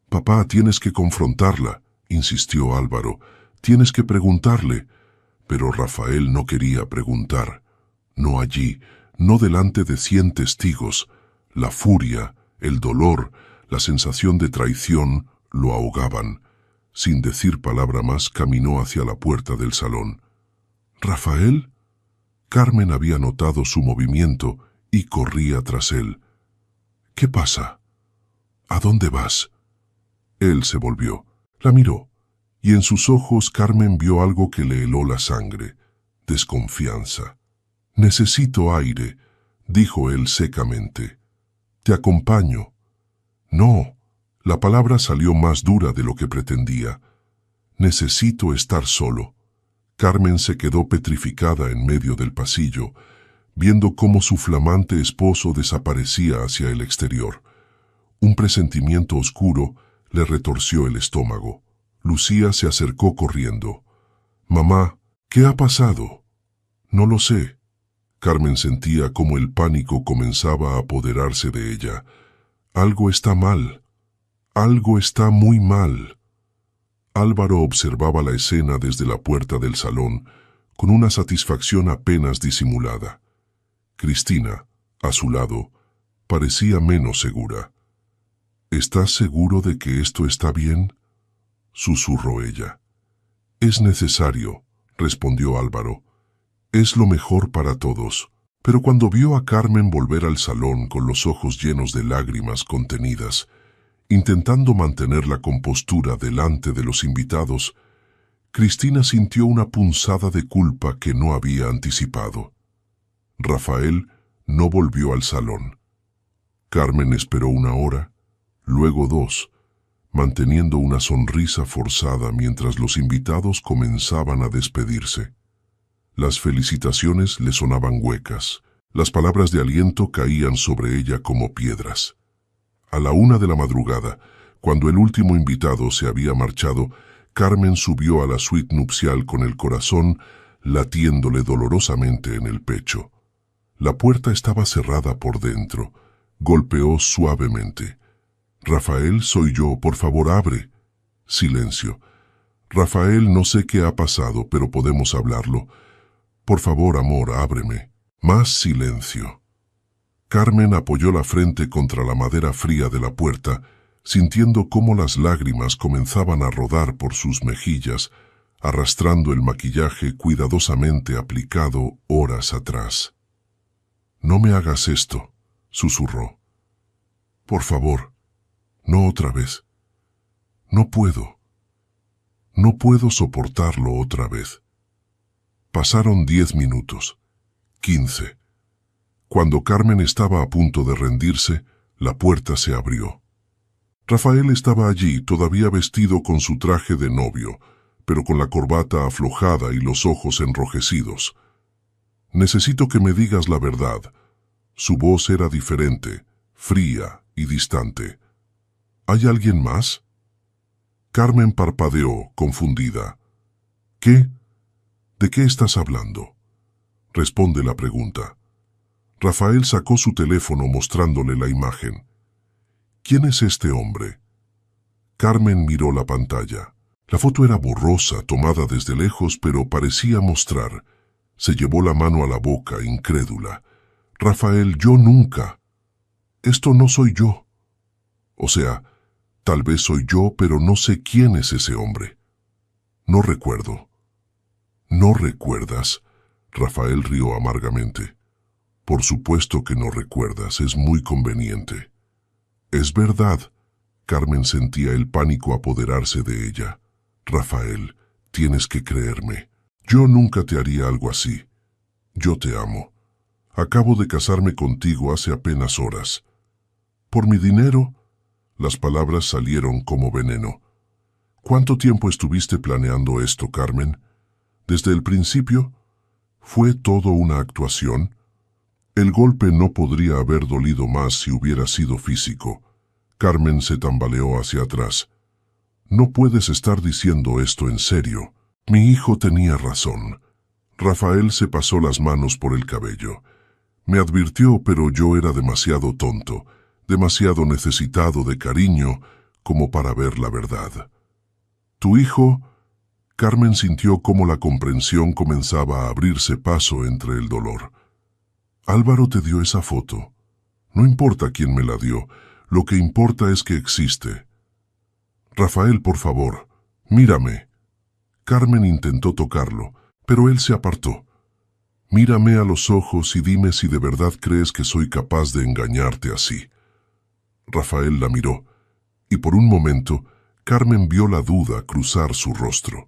Speaker 1: «Papá, tienes que confrontarla», insistió Álvaro. «Tienes que preguntarle». Pero Rafael no quería preguntar. No allí, no delante de 100 testigos. La furia, el dolor, la sensación de traición lo ahogaban. Sin decir palabra más, caminó hacia la puerta del salón. «¿Rafael?» Carmen había notado su movimiento y corría tras él. «¿Qué pasa? ¿A dónde vas?» Él se volvió, la miró, y en sus ojos Carmen vio algo que le heló la sangre: desconfianza. «Necesito aire», dijo él secamente. «Te acompaño». «No», la palabra salió más dura de lo que pretendía. «Necesito estar solo». Carmen se quedó petrificada en medio del pasillo, viendo cómo su flamante esposo desaparecía hacia el exterior. Un presentimiento oscuro le retorció el estómago. Lucía se acercó corriendo. «Mamá, ¿qué ha pasado?» «No lo sé». Carmen sentía cómo el pánico comenzaba a apoderarse de ella. «Algo está mal. Algo está muy mal». Álvaro observaba la escena desde la puerta del salón, con una satisfacción apenas disimulada. Cristina, a su lado, parecía menos segura. «¿Estás seguro de que esto está bien?», susurró ella. «Es necesario», respondió Álvaro. «Es lo mejor para todos». Pero cuando vio a Carmen volver al salón con los ojos llenos de lágrimas contenidas, intentando mantener la compostura delante de los invitados, Cristina sintió una punzada de culpa que no había anticipado. Rafael no volvió al salón. Carmen esperó 1 hora, luego 2, manteniendo una sonrisa forzada mientras los invitados comenzaban a despedirse. Las felicitaciones le sonaban huecas, las palabras de aliento caían sobre ella como piedras. A la 1 de la madrugada, cuando el último invitado se había marchado, Carmen subió a la suite nupcial con el corazón latiéndole dolorosamente en el pecho. La puerta estaba cerrada por dentro. Golpeó suavemente. «Rafael, soy yo, por favor, abre». Silencio. «Rafael, no sé qué ha pasado, pero podemos hablarlo. Por favor, amor, ábreme». Más silencio. Carmen apoyó la frente contra la madera fría de la puerta, sintiendo cómo las lágrimas comenzaban a rodar por sus mejillas, arrastrando el maquillaje cuidadosamente aplicado horas atrás. «No me hagas esto», susurró. «Por favor, no otra vez. No puedo. No puedo soportarlo otra vez». Pasaron 10 minutos, 15. Cuando Carmen estaba a punto de rendirse, la puerta se abrió. Rafael estaba allí, todavía vestido con su traje de novio, pero con la corbata aflojada y los ojos enrojecidos. «Necesito que me digas la verdad». Su voz era diferente, fría y distante. «¿Hay alguien más?» Carmen parpadeó, confundida. «¿Qué? ¿De qué estás hablando?». Responde la pregunta. Rafael sacó su teléfono mostrándole la imagen. «¿Quién es este hombre?». Carmen miró la pantalla. La foto era borrosa, tomada desde lejos, pero parecía mostrar. Se llevó la mano a la boca, incrédula. «Rafael, yo nunca. Esto no soy yo. O sea, tal vez soy yo, pero no sé quién es ese hombre. No recuerdo». «¿No recuerdas?». Rafael rió amargamente. «Por supuesto que no recuerdas, es muy conveniente». «Es verdad». Carmen sentía el pánico apoderarse de ella. «Rafael, tienes que creerme. Yo nunca te haría algo así. Yo te amo. Acabo de casarme contigo hace apenas horas. ¿Por mi dinero?». Las palabras salieron como veneno. «¿Cuánto tiempo estuviste planeando esto, Carmen?». «Desde el principio. Fue todo una actuación. El golpe no podría haber dolido más si hubiera sido físico». Carmen se tambaleó hacia atrás. No puedes estar diciendo esto en serio. Mi hijo tenía razón. Rafael se pasó las manos por el cabello. Me advirtió, pero yo era demasiado tonto, demasiado necesitado de cariño como para ver la verdad. Tu hijo... Carmen sintió cómo la comprensión comenzaba a abrirse paso entre el dolor. Álvaro te dio esa foto. No importa quién me la dio, lo que importa es que existe. Rafael, por favor, mírame. Carmen intentó tocarlo, pero él se apartó. Mírame a los ojos y dime si de verdad crees que soy capaz de engañarte así. Rafael la miró, y por un momento Carmen vio la duda cruzar su rostro.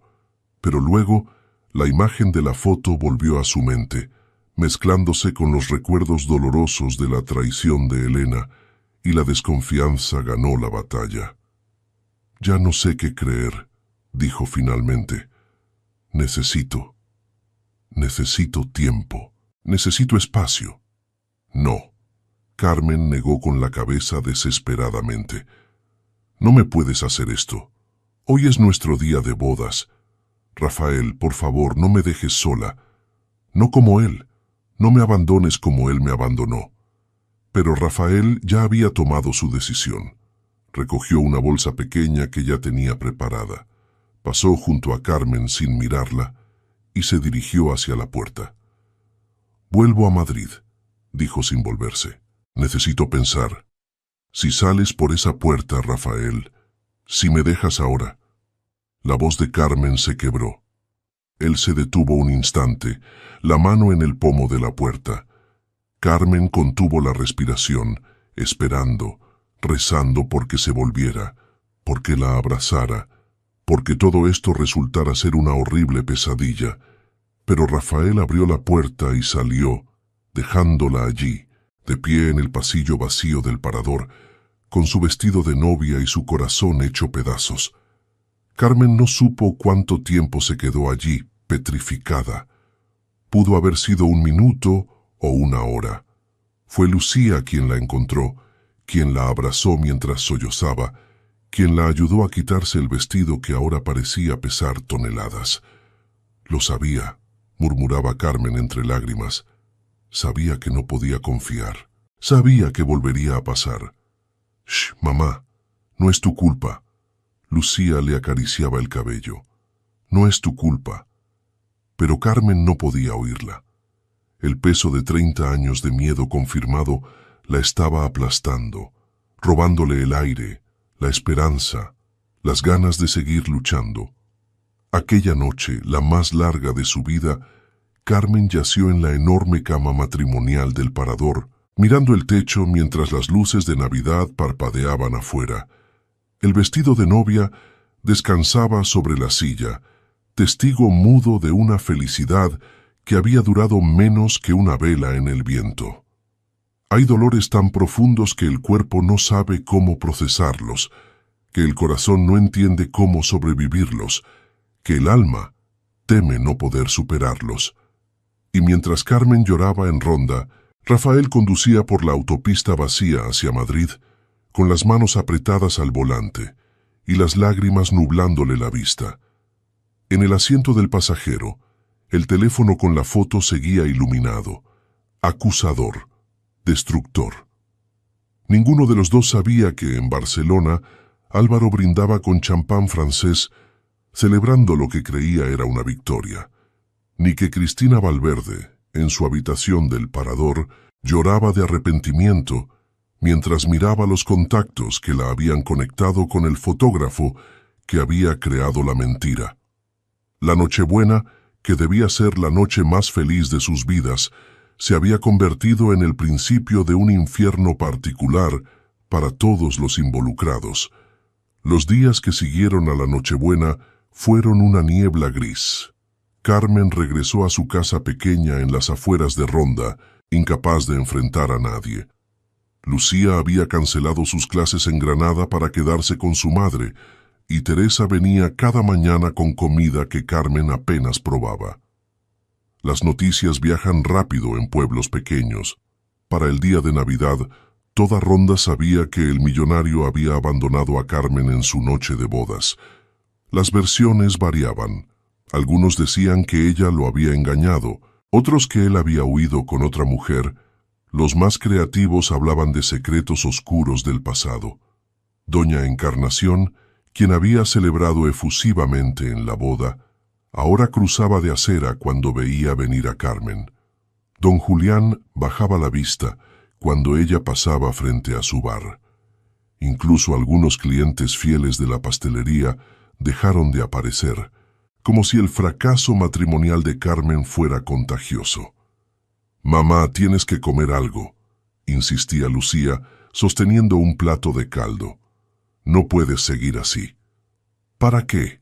Speaker 1: Pero luego la imagen de la foto volvió a su mente, mezclándose con los recuerdos dolorosos de la traición de Elena, y la desconfianza ganó la batalla. Ya no sé qué creer, dijo finalmente. Necesito tiempo, necesito espacio. No, Carmen negó con la cabeza desesperadamente. No me puedes hacer esto. Hoy es nuestro día de bodas. Rafael, por favor, no me dejes sola. No como él. No me abandones como él me abandonó. Pero Rafael ya había tomado su decisión. Recogió una bolsa pequeña que ya tenía preparada. Pasó junto a Carmen sin mirarla y se dirigió hacia la puerta. Vuelvo a Madrid, dijo sin volverse. Necesito pensar. Si sales por esa puerta, Rafael, si me dejas ahora. La voz de Carmen se quebró. Él se detuvo un instante, la mano en el pomo de la puerta. Carmen contuvo la respiración, esperando, rezando porque se volviera, porque la abrazara, porque todo esto resultara ser una horrible pesadilla. Pero Rafael abrió la puerta y salió, dejándola allí, de pie en el pasillo vacío del parador, con su vestido de novia y su corazón hecho pedazos. Carmen no supo cuánto tiempo se quedó allí, petrificada. Pudo haber sido un minuto o una hora. Fue Lucía quien la encontró, quien la abrazó mientras sollozaba, quien la ayudó a quitarse el vestido que ahora parecía pesar toneladas. Lo sabía, murmuraba Carmen entre lágrimas. Sabía que no podía confiar. Sabía que volvería a pasar. «Shh, mamá, no es tu culpa». Lucía le acariciaba el cabello. «No es tu culpa». Pero Carmen no podía oírla. El peso de 30 años de miedo confirmado la estaba aplastando, robándole el aire, la esperanza, las ganas de seguir luchando. Aquella noche, la más larga de su vida, Carmen yació en la enorme cama matrimonial del parador, mirando el techo mientras las luces de Navidad parpadeaban afuera. El vestido de novia descansaba sobre la silla, testigo mudo de una felicidad que había durado menos que una vela en el viento. Hay dolores tan profundos que el cuerpo no sabe cómo procesarlos, que el corazón no entiende cómo sobrevivirlos, que el alma teme no poder superarlos. Y mientras Carmen lloraba en ronda, Rafael conducía por la autopista vacía hacia Madrid, con las manos apretadas al volante y las lágrimas nublándole la vista. En el asiento del pasajero, el teléfono con la foto seguía iluminado, acusador, destructor. Ninguno de los dos sabía que en Barcelona Álvaro brindaba con champán francés, celebrando lo que creía era una victoria, ni que Cristina Valverde, en su habitación del parador, lloraba de arrepentimiento mientras miraba los contactos que la habían conectado con el fotógrafo que había creado la mentira. La Nochebuena, que debía ser la noche más feliz de sus vidas, se había convertido en el principio de un infierno particular para todos los involucrados. Los días que siguieron a la Nochebuena fueron una niebla gris. Carmen regresó a su casa pequeña en las afueras de Ronda, incapaz de enfrentar a nadie. Lucía había cancelado sus clases en Granada para quedarse con su madre, y Teresa venía cada mañana con comida que Carmen apenas probaba. Las noticias viajan rápido en pueblos pequeños. Para el día de Navidad, Toda Ronda sabía que el millonario había abandonado a Carmen en su noche de bodas. Las versiones variaban. Algunos decían que ella lo había engañado, otros que él había huido con otra mujer. Los más creativos hablaban de secretos oscuros del pasado. Doña Encarnación, quien había celebrado efusivamente en la boda, ahora cruzaba de acera cuando veía venir a Carmen. Don Julián bajaba la vista cuando ella pasaba frente a su bar. Incluso algunos clientes fieles de la pastelería dejaron de aparecer, como si el fracaso matrimonial de Carmen fuera contagioso. «Mamá, tienes que comer algo», insistía Lucía, sosteniendo un plato de caldo. «No puedes seguir así». «¿Para qué?».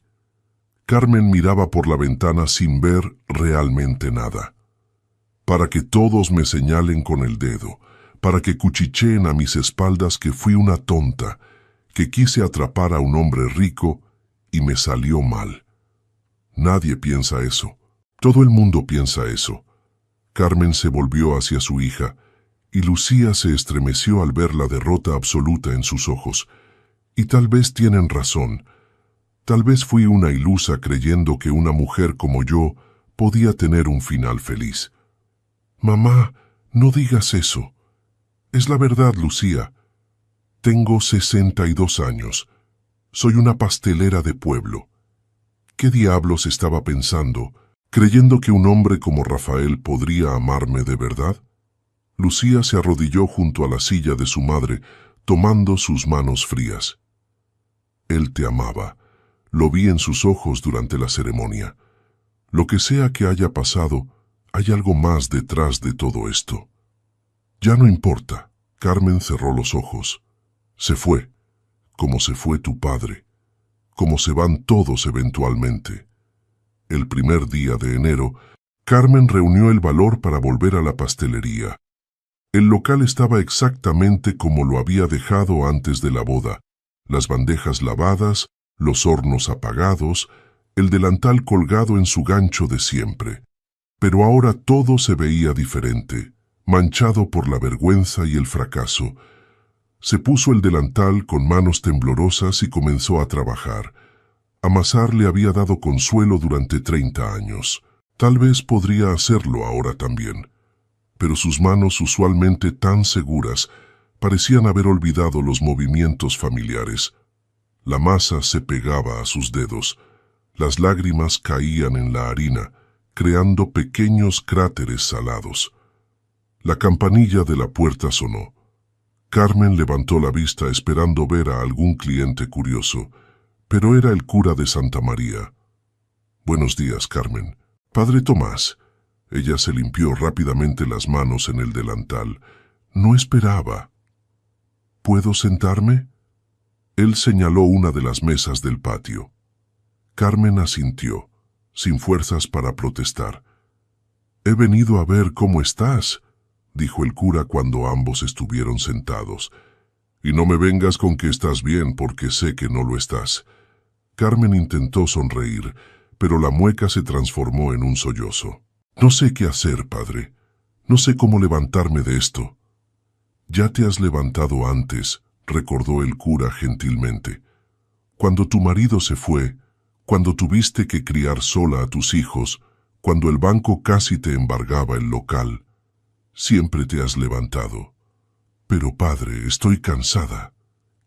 Speaker 1: Carmen miraba por la ventana sin ver realmente nada. «Para que todos me señalen con el dedo, para que cuchicheen a mis espaldas que fui una tonta, que quise atrapar a un hombre rico y me salió mal». Nadie piensa eso. Todo el mundo piensa eso. Carmen se volvió hacia su hija, y Lucía se estremeció al ver la derrota absoluta en sus ojos. Y tal vez tienen razón. Tal vez fui una ilusa creyendo que una mujer como yo podía tener un final feliz. «Mamá, no digas eso. Es la verdad, Lucía. Tengo 62 años. Soy una pastelera de pueblo. ¿Qué diablos estaba pensando, creyendo que un hombre como Rafael podría amarme de verdad?» Lucía se arrodilló junto a la silla de su madre, tomando sus manos frías. «Él te amaba. Lo vi en sus ojos durante la ceremonia. Lo que sea que haya pasado, hay algo más detrás de todo esto». «Ya no importa». Carmen cerró los ojos. Se fue, como se fue tu padre, como se van todos eventualmente. El primer día de enero, Carmen reunió el valor para volver a la pastelería. El local estaba exactamente como lo había dejado antes de la boda. Las bandejas lavadas, los hornos apagados, el delantal colgado en su gancho de siempre. Pero ahora todo se veía diferente, manchado por la vergüenza y el fracaso. Se puso el delantal con manos temblorosas y comenzó a trabajar. Amasar le había dado consuelo durante 30 años. Tal vez podría hacerlo ahora también. Pero sus manos, usualmente tan seguras, parecían haber olvidado los movimientos familiares. La masa se pegaba a sus dedos. Las lágrimas caían en la harina, creando pequeños cráteres salados. La campanilla de la puerta sonó. Carmen levantó la vista esperando ver a algún cliente curioso, pero era el cura de Santa María. «Buenos días, Carmen». «Padre Tomás». Ella se limpió rápidamente las manos en el delantal. «No esperaba». «¿Puedo sentarme?». Él señaló una de las mesas del patio. Carmen asintió, sin fuerzas para protestar. «He venido a ver cómo estás», dijo el cura cuando ambos estuvieron sentados. «Y no me vengas con que estás bien, porque sé que no lo estás». Carmen intentó sonreír, pero la mueca se transformó en un sollozo. «No sé qué hacer, padre. No sé cómo levantarme de esto». «Ya te has levantado antes», recordó el cura gentilmente. «Cuando tu marido se fue, cuando tuviste que criar sola a tus hijos, cuando el banco casi te embargaba el local. Siempre te has levantado». «Pero padre, estoy cansada».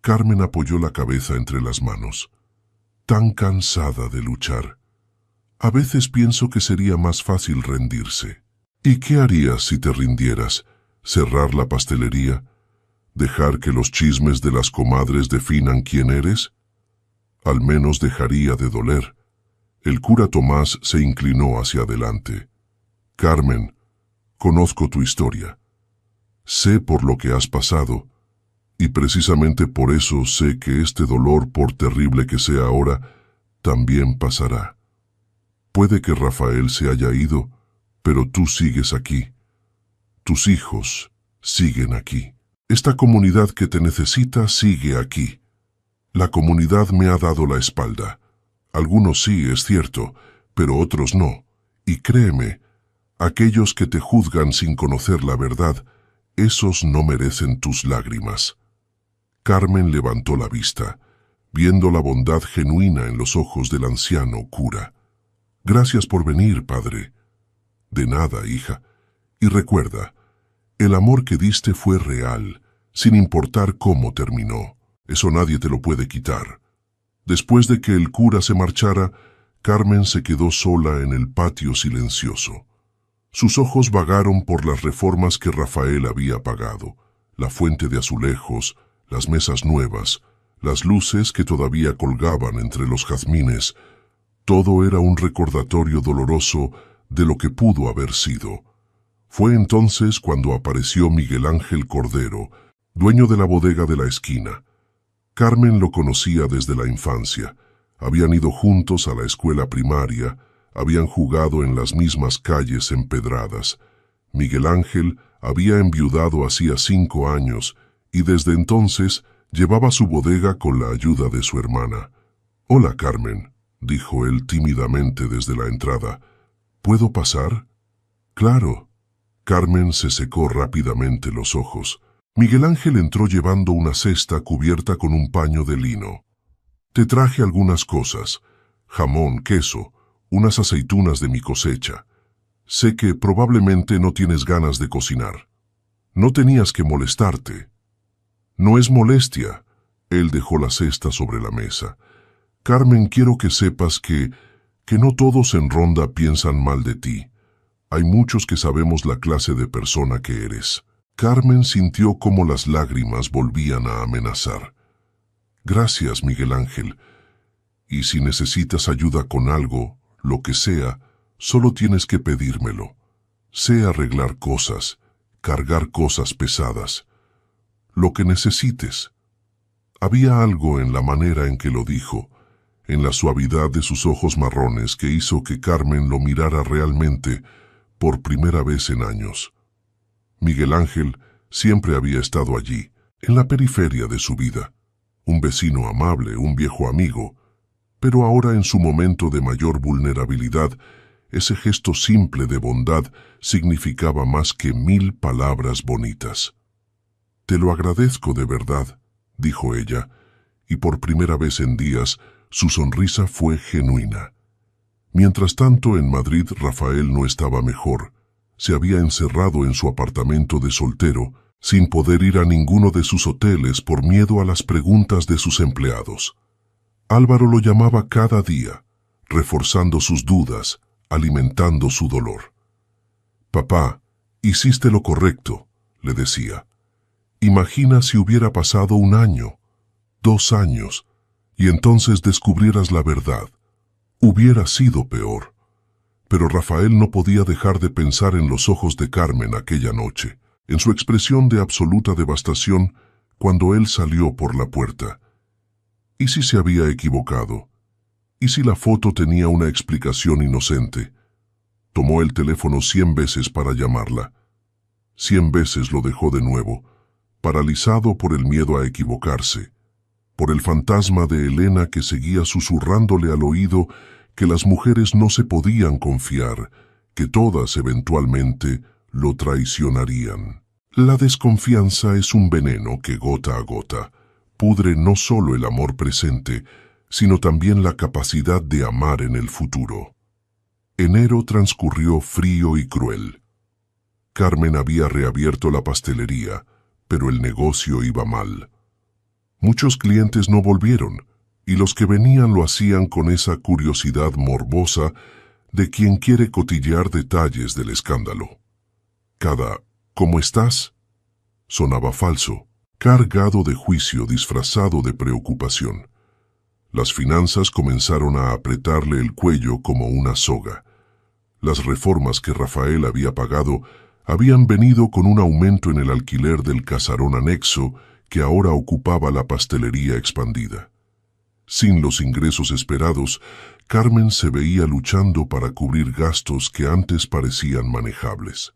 Speaker 1: Carmen apoyó la cabeza entre las manos. «Tan cansada de luchar. A veces pienso que sería más fácil rendirse». «¿Y qué harías si te rindieras? ¿Cerrar la pastelería? ¿Dejar que los chismes de las comadres definan quién eres?». «Al menos dejaría de doler». El cura Tomás se inclinó hacia adelante. «Carmen, conozco tu historia. Sé por lo que has pasado, y precisamente por eso sé que este dolor, por terrible que sea ahora, también pasará. Puede que Rafael se haya ido, pero tú sigues aquí. Tus hijos siguen aquí. Esta comunidad que te necesita sigue aquí. La comunidad me ha dado la espalda. Algunos sí, es cierto, pero otros no. Y créeme, aquellos que te juzgan sin conocer la verdad, Esos no merecen tus lágrimas. Carmen levantó la vista, viendo la bondad genuina en los ojos del anciano cura. Gracias por venir, padre. De nada, hija. Y recuerda, el amor que diste fue real, sin importar cómo terminó. Eso nadie te lo puede quitar. Después de que el cura se marchara, Carmen se quedó sola en el patio silencioso. Sus ojos vagaron por las reformas que Rafael había pagado, la fuente de azulejos, las mesas nuevas, las luces que todavía colgaban entre los jazmines. Todo era un recordatorio doloroso de lo que pudo haber sido. Fue entonces cuando apareció Miguel Ángel Cordero, dueño de la bodega de la esquina. Carmen lo conocía desde la infancia. Habían ido juntos a la escuela primaria, habían jugado en las mismas calles empedradas. Miguel Ángel había enviudado hacía 5 años y desde entonces llevaba su bodega con la ayuda de su hermana. «Hola, Carmen», dijo él tímidamente desde la entrada. «¿Puedo pasar?» «Claro». Carmen se secó rápidamente los ojos. Miguel Ángel entró llevando una cesta cubierta con un paño de lino. «Te traje algunas cosas, jamón, queso, unas aceitunas de mi cosecha. Sé que probablemente no tienes ganas de cocinar. No tenías que molestarte». «No es molestia». Él dejó la cesta sobre la mesa. «Carmen, quiero que sepas que no todos en Ronda piensan mal de ti. Hay muchos que sabemos la clase de persona que eres». Carmen sintió cómo las lágrimas volvían a amenazar. «Gracias, Miguel Ángel. Y si necesitas ayuda con algo, lo que sea, solo tienes que pedírmelo. Sé arreglar cosas, cargar cosas pesadas. Lo que necesites». Había algo en la manera en que lo dijo, en la suavidad de sus ojos marrones que hizo que Carmen lo mirara realmente por primera vez en años. Miguel Ángel siempre había estado allí, en la periferia de su vida. Un vecino amable, un viejo amigo, pero ahora en su momento de mayor vulnerabilidad, ese gesto simple de bondad significaba más que 1000 palabras bonitas. «Te lo agradezco de verdad», dijo ella, y por primera vez en días su sonrisa fue genuina. Mientras tanto, en Madrid Rafael no estaba mejor. Se había encerrado en su apartamento de soltero, sin poder ir a ninguno de sus hoteles por miedo a las preguntas de sus empleados. Álvaro lo llamaba cada día, reforzando sus dudas, alimentando su dolor. «Papá, hiciste lo correcto», le decía. «Imagina si hubiera pasado 1 año, 2 años, y entonces descubrieras la verdad. Hubiera sido peor». Pero Rafael no podía dejar de pensar en los ojos de Carmen aquella noche, en su expresión de absoluta devastación cuando él salió por la puerta. ¿Y si se había equivocado? ¿Y si la foto tenía una explicación inocente? Tomó el teléfono 100 veces para llamarla. 100 veces lo dejó de nuevo, paralizado por el miedo a equivocarse, por el fantasma de Elena que seguía susurrándole al oído que las mujeres no se podían confiar, que todas eventualmente lo traicionarían. La desconfianza es un veneno que gota a gota pudre no solo el amor presente, sino también la capacidad de amar en el futuro. Enero transcurrió frío y cruel. Carmen había reabierto la pastelería, pero el negocio iba mal. Muchos clientes no volvieron, y los que venían lo hacían con esa curiosidad morbosa de quien quiere cotillear detalles del escándalo. Cada «¿Cómo estás?» sonaba falso, cargado de juicio disfrazado de preocupación. Las finanzas comenzaron a apretarle el cuello como una soga. Las reformas que Rafael había pagado habían venido con un aumento en el alquiler del casarón anexo que ahora ocupaba la pastelería expandida. Sin los ingresos esperados, Carmen se veía luchando para cubrir gastos que antes parecían manejables.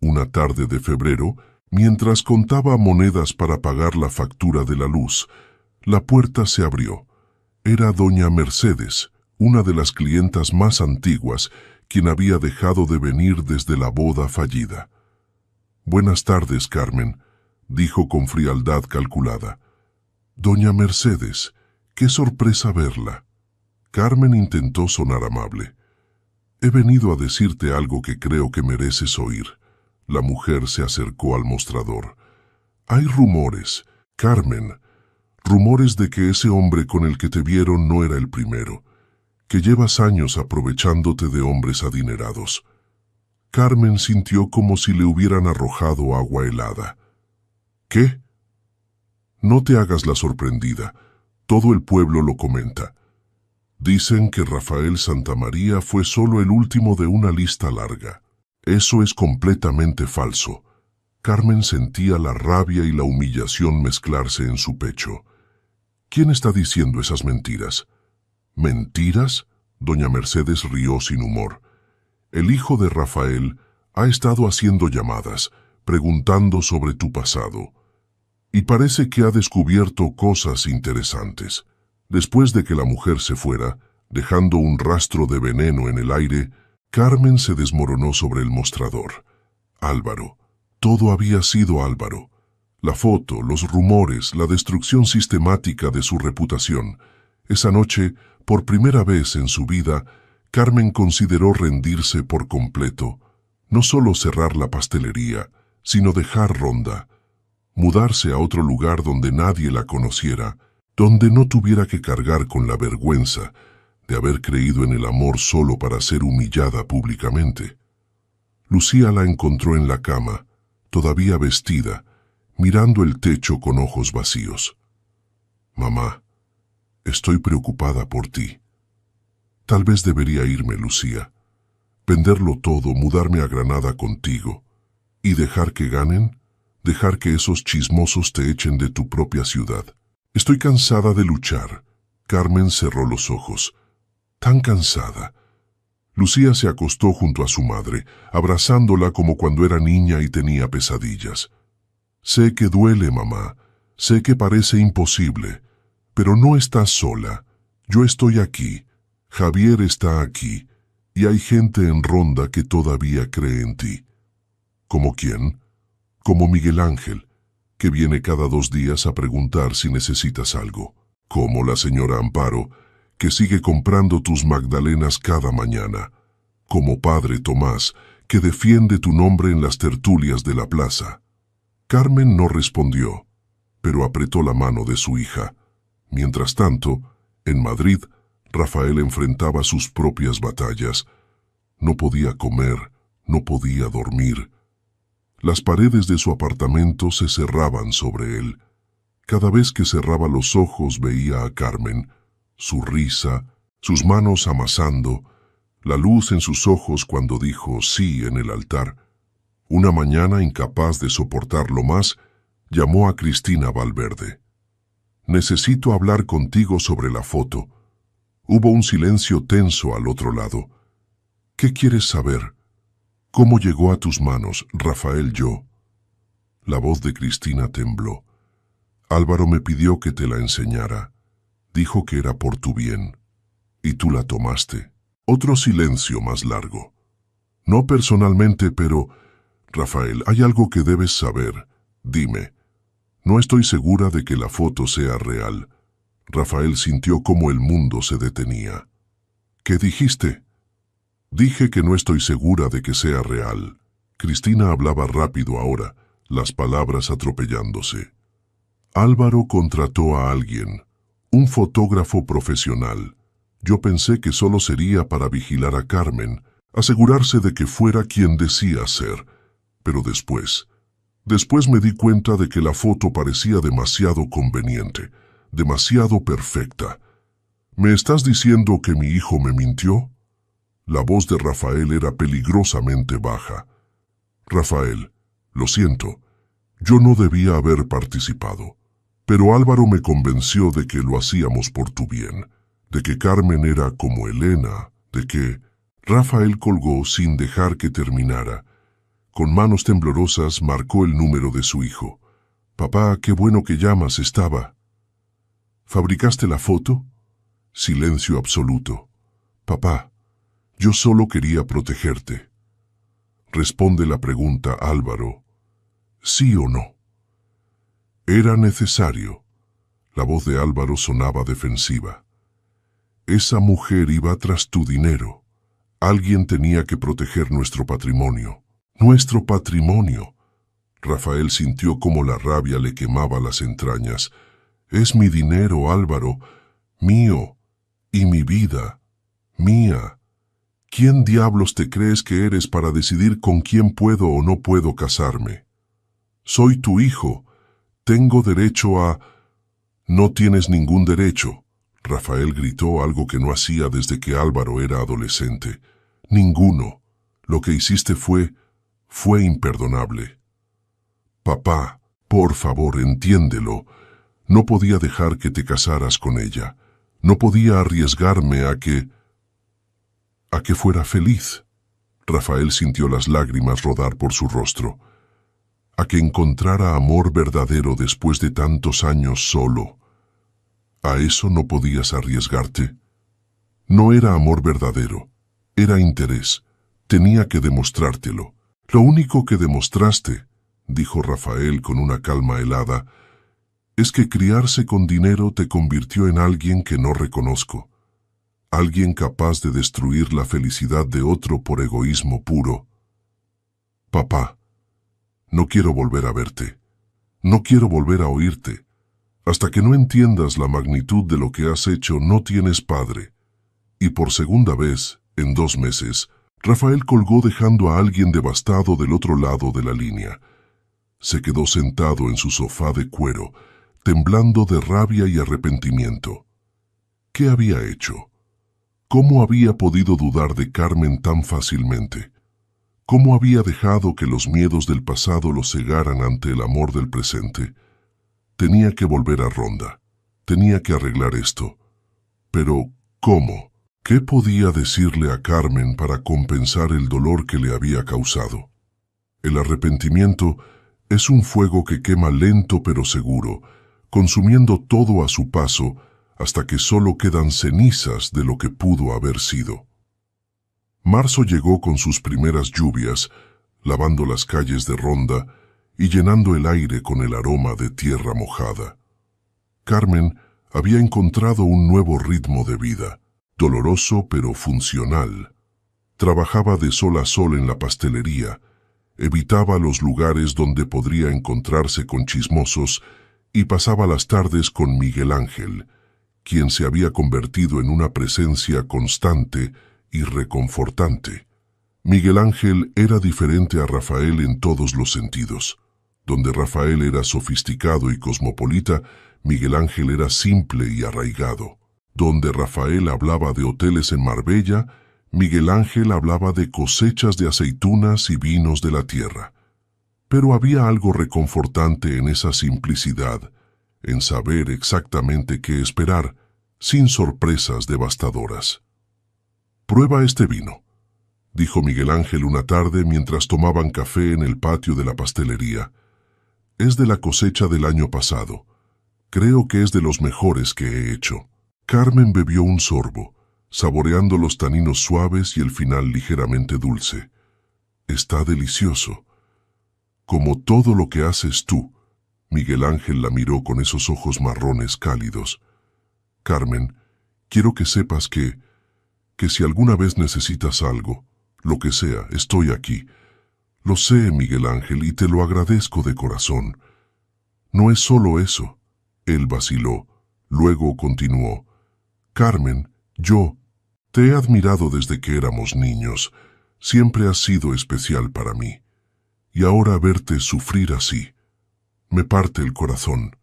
Speaker 1: Una tarde de febrero, mientras contaba monedas para pagar la factura de la luz, la puerta se abrió. Era doña Mercedes, una de las clientas más antiguas, quien había dejado de venir desde la boda fallida. Buenas tardes, Carmen, dijo con frialdad calculada. Doña Mercedes, qué sorpresa verla. Carmen intentó sonar amable. He venido a decirte algo que creo que mereces oír. La mujer se acercó al mostrador. Hay rumores, Carmen, rumores de que ese hombre con el que te vieron no era el primero, que llevas años aprovechándote de hombres adinerados. Carmen sintió como si le hubieran arrojado agua helada. ¿Qué? No te hagas la sorprendida. Todo el pueblo lo comenta. Dicen que Rafael Santamaría fue solo el último de una lista larga. Eso es completamente falso. Carmen sentía la rabia y la humillación mezclarse en su pecho. ¿Quién está diciendo esas mentiras? ¿Mentiras? Doña Mercedes rió sin humor. El hijo de Rafael ha estado haciendo llamadas, preguntando sobre tu pasado. Y parece que ha descubierto cosas interesantes. Después de que la mujer se fuera, dejando un rastro de veneno en el aire, Carmen se desmoronó sobre el mostrador. Álvaro. Todo había sido Álvaro. La foto, los rumores, la destrucción sistemática de su reputación. Esa noche, por primera vez en su vida, Carmen consideró rendirse por completo. No solo cerrar la pastelería, sino dejar Ronda. Mudarse a otro lugar donde nadie la conociera, donde no tuviera que cargar con la vergüenza de haber creído en el amor solo para ser humillada públicamente. Lucía la encontró en la cama, todavía vestida, mirando el techo con ojos vacíos. Mamá, estoy preocupada por ti. Tal vez debería irme, Lucía. Venderlo todo, mudarme a Granada contigo. ¿Y dejar que ganen? Dejar que esos chismosos te echen de tu propia ciudad. Estoy cansada de luchar. Carmen cerró los ojos. Tan cansada. Lucía se acostó junto a su madre, abrazándola como cuando era niña y tenía pesadillas. Sé que duele, mamá. Sé que parece imposible. Pero no estás sola. Yo estoy aquí. Javier está aquí. Y hay gente en Ronda que todavía cree en ti. ¿Como quién? Como Miguel Ángel, que viene cada 2 días a preguntar si necesitas algo. Como la señora Amparo, que sigue comprando tus magdalenas cada mañana. Como padre Tomás, que defiende tu nombre en las tertulias de la plaza. Carmen no respondió, pero apretó la mano de su hija. Mientras tanto, en Madrid, Rafael enfrentaba sus propias batallas. No podía comer, no podía dormir. Las paredes de su apartamento se cerraban sobre él. Cada vez que cerraba los ojos veía a Carmen, su risa, sus manos amasando, la luz en sus ojos cuando dijo sí en el altar. Una mañana, incapaz de soportarlo más, llamó a Cristina Valverde. «Necesito hablar contigo sobre la foto». Hubo un silencio tenso al otro lado. «¿Qué quieres saber? ¿Cómo llegó a tus manos, Rafael yo?» La voz de Cristina tembló. «Álvaro me pidió que te la enseñara. Dijo que era por tu bien. Y tú la tomaste». Otro silencio más largo. «No personalmente, pero... Rafael, hay algo que debes saber. Dime. No estoy segura de que la foto sea real». Rafael sintió cómo el mundo se detenía. «¿Qué dijiste?» «Dije que no estoy segura de que sea real». Cristina hablaba rápido ahora, las palabras atropellándose. «Álvaro contrató a alguien, un fotógrafo profesional. Yo pensé que solo sería para vigilar a Carmen, asegurarse de que fuera quien decía ser. Pero después me di cuenta de que la foto parecía demasiado conveniente, demasiado perfecta. ¿Me estás diciendo que mi hijo me mintió?» La voz de Rafael era peligrosamente baja. «Rafael, lo siento, yo no debía haber participado. Pero Álvaro me convenció de que lo hacíamos por tu bien, de que Carmen era como Elena, de que...» Rafael colgó sin dejar que terminara. Con manos temblorosas marcó el número de su hijo. «Papá, qué bueno que llamas, estaba...» «¿Fabricaste la foto?» Silencio absoluto. «Papá, yo solo quería protegerte». Responde la pregunta, Álvaro. ¿Sí o no? Era necesario. La voz de Álvaro sonaba defensiva. Esa mujer iba tras tu dinero. Alguien tenía que proteger nuestro patrimonio. ¡Nuestro patrimonio! Rafael sintió como la rabia le quemaba las entrañas. Es mi dinero, Álvaro, mío, y mi vida, mía. ¿Quién diablos te crees que eres para decidir con quién puedo o no puedo casarme? Soy tu hijo. Tengo derecho a... No tienes ningún derecho. Rafael gritó algo que no hacía desde que Álvaro era adolescente. Ninguno. Lo que hiciste fue imperdonable. Papá, por favor, entiéndelo. No podía dejar que te casaras con ella. No podía arriesgarme a que fuera feliz. Rafael sintió las lágrimas rodar por su rostro. A que encontrara amor verdadero después de tantos años solo. ¿A eso no podías arriesgarte? No era amor verdadero, era interés. Tenía que demostrártelo. Lo único que demostraste, dijo Rafael con una calma helada, es que criarse con dinero te convirtió en alguien que no reconozco. Alguien capaz de destruir la felicidad de otro por egoísmo puro. Papá, no quiero volver a verte. No quiero volver a oírte. Hasta que no entiendas la magnitud de lo que has hecho, no tienes padre. Y por segunda vez, en 2 meses, Rafael colgó dejando a alguien devastado del otro lado de la línea. Se quedó sentado en su sofá de cuero, temblando de rabia y arrepentimiento. ¿Qué había hecho? ¿Cómo había podido dudar de Carmen tan fácilmente? ¿Cómo había dejado que los miedos del pasado lo cegaran ante el amor del presente? Tenía que volver a Ronda. Tenía que arreglar esto. Pero, ¿cómo? ¿Qué podía decirle a Carmen para compensar el dolor que le había causado? El arrepentimiento es un fuego que quema lento pero seguro, consumiendo todo a su paso hasta que solo quedan cenizas de lo que pudo haber sido. Marzo llegó con sus primeras lluvias, lavando las calles de Ronda y llenando el aire con el aroma de tierra mojada. Carmen había encontrado un nuevo ritmo de vida, doloroso pero funcional. Trabajaba de sol a sol en la pastelería, evitaba los lugares donde podría encontrarse con chismosos y pasaba las tardes con Miguel Ángel, quien se había convertido en una presencia constante y reconfortante. Miguel Ángel era diferente a Rafael en todos los sentidos. Donde Rafael era sofisticado y cosmopolita, Miguel Ángel era simple y arraigado. Donde Rafael hablaba de hoteles en Marbella, Miguel Ángel hablaba de cosechas de aceitunas y vinos de la tierra. Pero había algo reconfortante en esa simplicidad, en saber exactamente qué esperar, sin sorpresas devastadoras. «Prueba este vino», dijo Miguel Ángel una tarde mientras tomaban café en el patio de la pastelería. «Es de la cosecha del año pasado. Creo que es de los mejores que he hecho». Carmen bebió un sorbo, saboreando los taninos suaves y el final ligeramente dulce. «Está delicioso. Como todo lo que haces tú». Miguel Ángel la miró con esos ojos marrones cálidos. «Carmen, quiero que sepas que si alguna vez necesitas algo, lo que sea, estoy aquí. Lo sé, Miguel Ángel, y te lo agradezco de corazón. No es solo eso». Él vaciló, luego continuó. «Carmen, yo te he admirado desde que éramos niños. Siempre has sido especial para mí. Y ahora verte sufrir así me parte el corazón».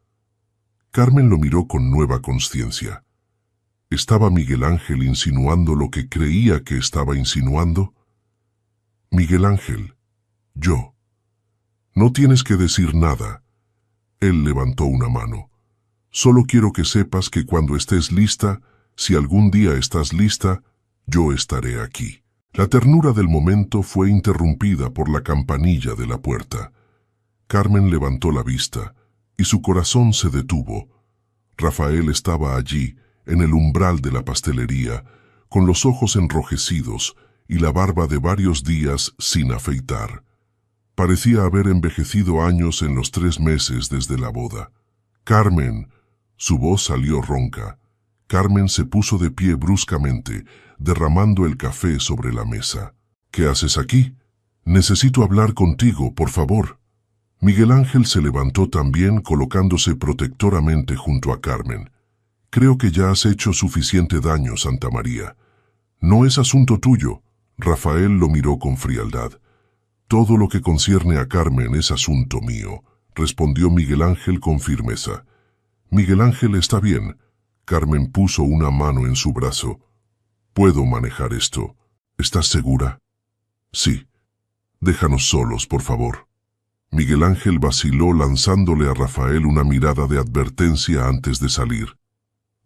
Speaker 1: Carmen lo miró con nueva conciencia. ¿Estaba Miguel Ángel insinuando lo que creía que estaba insinuando? «Miguel Ángel, yo. No tienes que decir nada». Él levantó una mano. «Solo quiero que sepas que cuando estés lista, si algún día estás lista, yo estaré aquí». La ternura del momento fue interrumpida por la campanilla de la puerta. Carmen levantó la vista, y su corazón se detuvo. Rafael estaba allí, en el umbral de la pastelería, con los ojos enrojecidos y la barba de varios días sin afeitar. Parecía haber envejecido años en los 3 meses desde la boda. «Carmen». Su voz salió ronca. Carmen se puso de pie bruscamente, derramando el café sobre la mesa. «¿Qué haces aquí? Necesito hablar contigo, por favor». Miguel Ángel se levantó también, colocándose protectoramente junto a Carmen. «Creo que ya has hecho suficiente daño, Santa María. No es asunto tuyo». Rafael lo miró con frialdad. «Todo lo que concierne a Carmen es asunto mío», respondió Miguel Ángel con firmeza. «Miguel Ángel está bien». Carmen puso una mano en su brazo. «Puedo manejar esto. ¿Estás segura?» «Sí. Déjanos solos, por favor». Miguel Ángel vaciló, lanzándole a Rafael una mirada de advertencia antes de salir.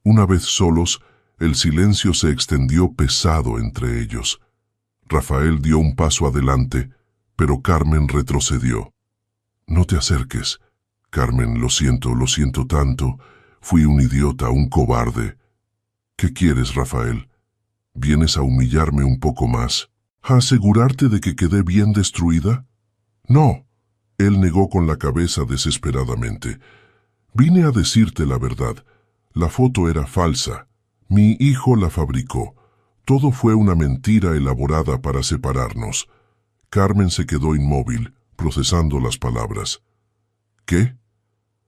Speaker 1: Una vez solos, el silencio se extendió pesado entre ellos. Rafael dio un paso adelante, pero Carmen retrocedió. «No te acerques. Carmen, lo siento tanto. Fui un idiota, un cobarde». «¿Qué quieres, Rafael? ¿Vienes a humillarme un poco más? ¿A asegurarte de que quedé bien destruida?» «No». Él negó con la cabeza desesperadamente. «Vine a decirte la verdad. La foto era falsa. Mi hijo la fabricó. Todo fue una mentira elaborada para separarnos». Carmen se quedó inmóvil, procesando las palabras. «¿Qué?»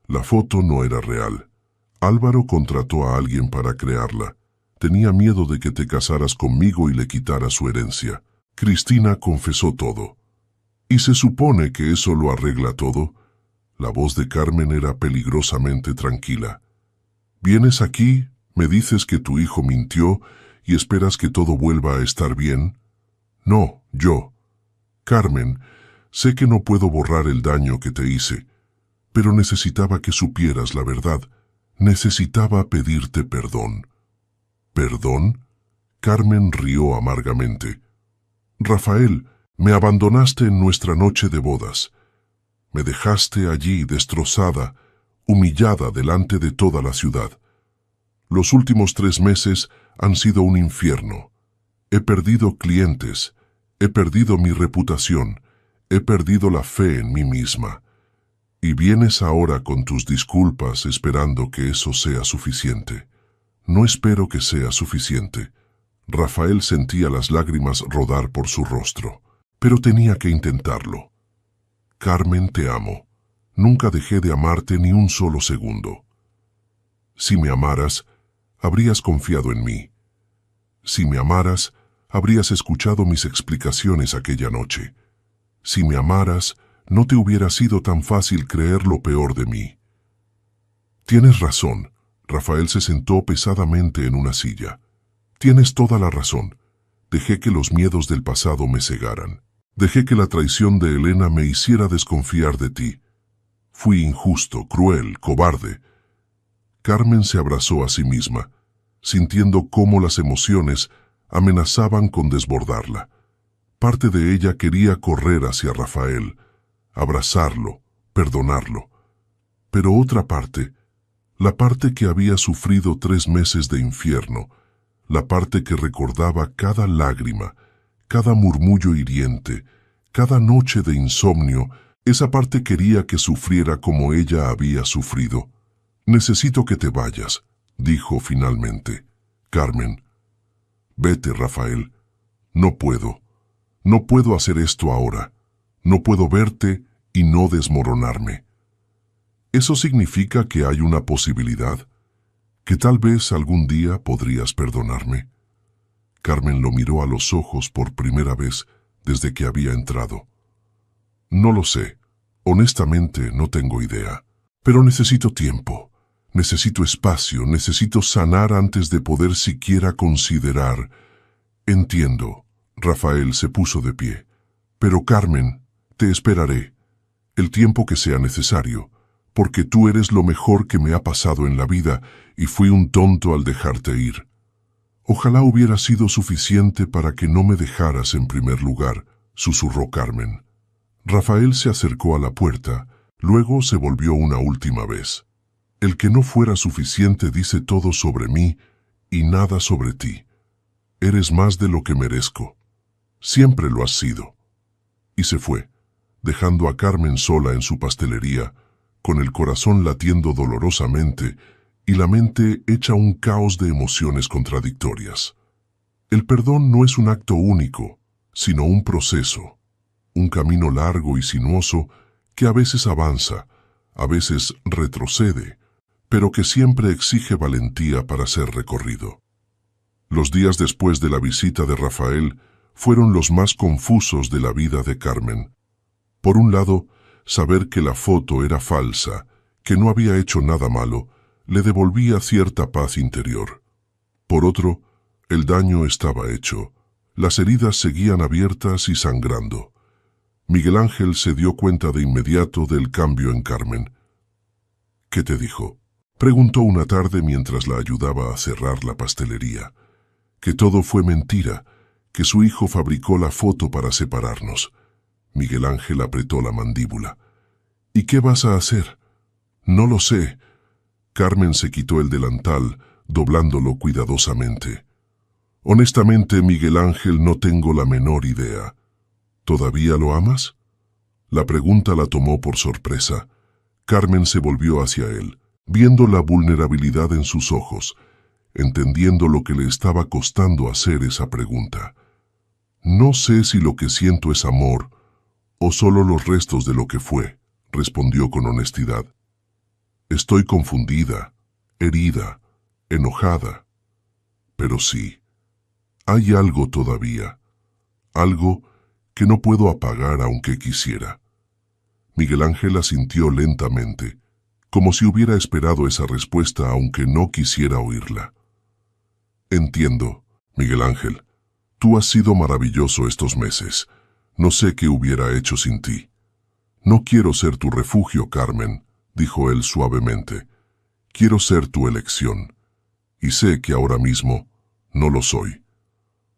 Speaker 1: «La foto no era real. Álvaro contrató a alguien para crearla. Tenía miedo de que te casaras conmigo y le quitaras su herencia. Cristina confesó todo». «¿Y se supone que eso lo arregla todo?» La voz de Carmen era peligrosamente tranquila. «¿Vienes aquí, me dices que tu hijo mintió y esperas que todo vuelva a estar bien?» «No, yo. Carmen, sé que no puedo borrar el daño que te hice, pero necesitaba que supieras la verdad. Necesitaba pedirte perdón». «¿Perdón?» Carmen rió amargamente. «Rafael, me abandonaste en nuestra noche de bodas. Me dejaste allí destrozada, humillada delante de toda la ciudad. Los últimos 3 meses han sido un infierno. He perdido clientes, he perdido mi reputación, he perdido la fe en mí misma. Y vienes ahora con tus disculpas esperando que eso sea suficiente. No espero que sea suficiente». Rafael sentía las lágrimas rodar por su rostro, pero tenía que intentarlo. «Carmen, te amo. Nunca dejé de amarte ni un solo segundo. Si me amaras, habrías confiado en mí. Si me amaras, habrías escuchado mis explicaciones aquella noche. Si me amaras, no te hubiera sido tan fácil creer lo peor de mí». «Tienes razón». Rafael se sentó pesadamente en una silla. «Tienes toda la razón. Dejé que los miedos del pasado me cegaran. Dejé que la traición de Elena me hiciera desconfiar de ti. Fui injusto, cruel, cobarde». Carmen se abrazó a sí misma, sintiendo cómo las emociones amenazaban con desbordarla. Parte de ella quería correr hacia Rafael, abrazarlo, perdonarlo. Pero otra parte, la parte que había sufrido 3 meses de infierno, la parte que recordaba cada lágrima, cada murmullo hiriente, cada noche de insomnio, esa parte quería que sufriera como ella había sufrido. «Necesito que te vayas», dijo finalmente. «Carmen». «Vete, Rafael. No puedo. No puedo hacer esto ahora. No puedo verte y no desmoronarme». «¿Eso significa que hay una posibilidad? ¿Que tal vez algún día podrías perdonarme?» Carmen lo miró a los ojos por primera vez desde que había entrado. «No lo sé. Honestamente no tengo idea. Pero necesito tiempo. Necesito espacio. Necesito sanar antes de poder siquiera considerar». «Entiendo». Rafael se puso de pie. «Pero Carmen, te esperaré. El tiempo que sea necesario. Porque tú eres lo mejor que me ha pasado en la vida y fui un tonto al dejarte ir. Ojalá hubiera sido suficiente para que no me dejaras en primer lugar», susurró Carmen. Rafael se acercó a la puerta, luego se volvió una última vez. «El que no fuera suficiente dice todo sobre mí y nada sobre ti. Eres más de lo que merezco. Siempre lo has sido». Y se fue, dejando a Carmen sola en su pastelería, con el corazón latiendo dolorosamente y la mente hecha un caos de emociones contradictorias. El perdón no es un acto único, sino un proceso, un camino largo y sinuoso que a veces avanza, a veces retrocede, pero que siempre exige valentía para ser recorrido. Los días después de la visita de Rafael fueron los más confusos de la vida de Carmen. Por un lado, saber que la foto era falsa, que no había hecho nada malo, le devolvía cierta paz interior. Por otro, el daño estaba hecho. Las heridas seguían abiertas y sangrando. Miguel Ángel se dio cuenta de inmediato del cambio en Carmen. ¿Qué te dijo?, preguntó una tarde mientras la ayudaba a cerrar la pastelería. Que todo fue mentira, que su hijo fabricó la foto para separarnos. Miguel Ángel apretó la mandíbula. ¿Y qué vas a hacer? No lo sé. Carmen se quitó el delantal, doblándolo cuidadosamente. Honestamente, Miguel Ángel, no tengo la menor idea. ¿Todavía lo amas? La pregunta la tomó por sorpresa. Carmen se volvió hacia él, viendo la vulnerabilidad en sus ojos, entendiendo lo que le estaba costando hacer esa pregunta. No sé si lo que siento es amor o solo los restos de lo que fue, respondió con honestidad. Estoy confundida, herida, enojada. Pero sí, hay algo todavía, algo que no puedo apagar aunque quisiera. Miguel Ángel asintió lentamente, como si hubiera esperado esa respuesta aunque no quisiera oírla. Entiendo, Miguel Ángel. Tú has sido maravilloso estos meses. No sé qué hubiera hecho sin ti. No quiero ser tu refugio, Carmen, dijo él suavemente. Quiero ser tu elección. Y sé que ahora mismo no lo soy.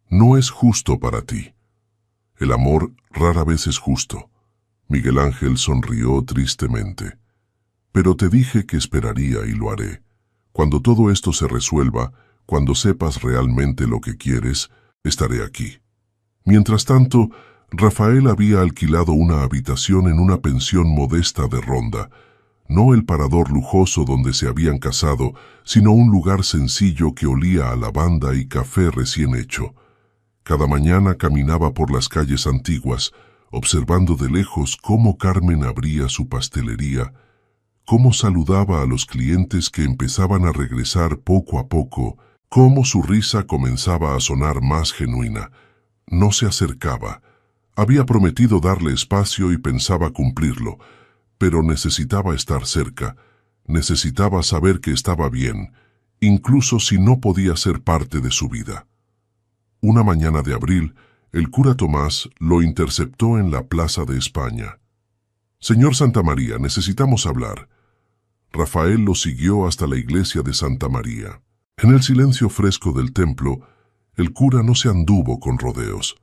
Speaker 1: No es justo para ti. El amor rara vez es justo. Miguel Ángel sonrió tristemente. Pero te dije que esperaría y lo haré. Cuando todo esto se resuelva, cuando sepas realmente lo que quieres, estaré aquí. Mientras tanto, Rafael había alquilado una habitación en una pensión modesta de Ronda, no el parador lujoso donde se habían casado, sino un lugar sencillo que olía a lavanda y café recién hecho. Cada mañana caminaba por las calles antiguas, observando de lejos cómo Carmen abría su pastelería, cómo saludaba a los clientes que empezaban a regresar poco a poco, cómo su risa comenzaba a sonar más genuina. No se acercaba. Había prometido darle espacio y pensaba cumplirlo, pero necesitaba estar cerca, necesitaba saber que estaba bien, incluso si no podía ser parte de su vida. Una mañana de abril, el cura Tomás lo interceptó en la Plaza de España. «Señor Santamaría, necesitamos hablar». Rafael lo siguió hasta la iglesia de Santa María. En el silencio fresco del templo, el cura no se anduvo con rodeos.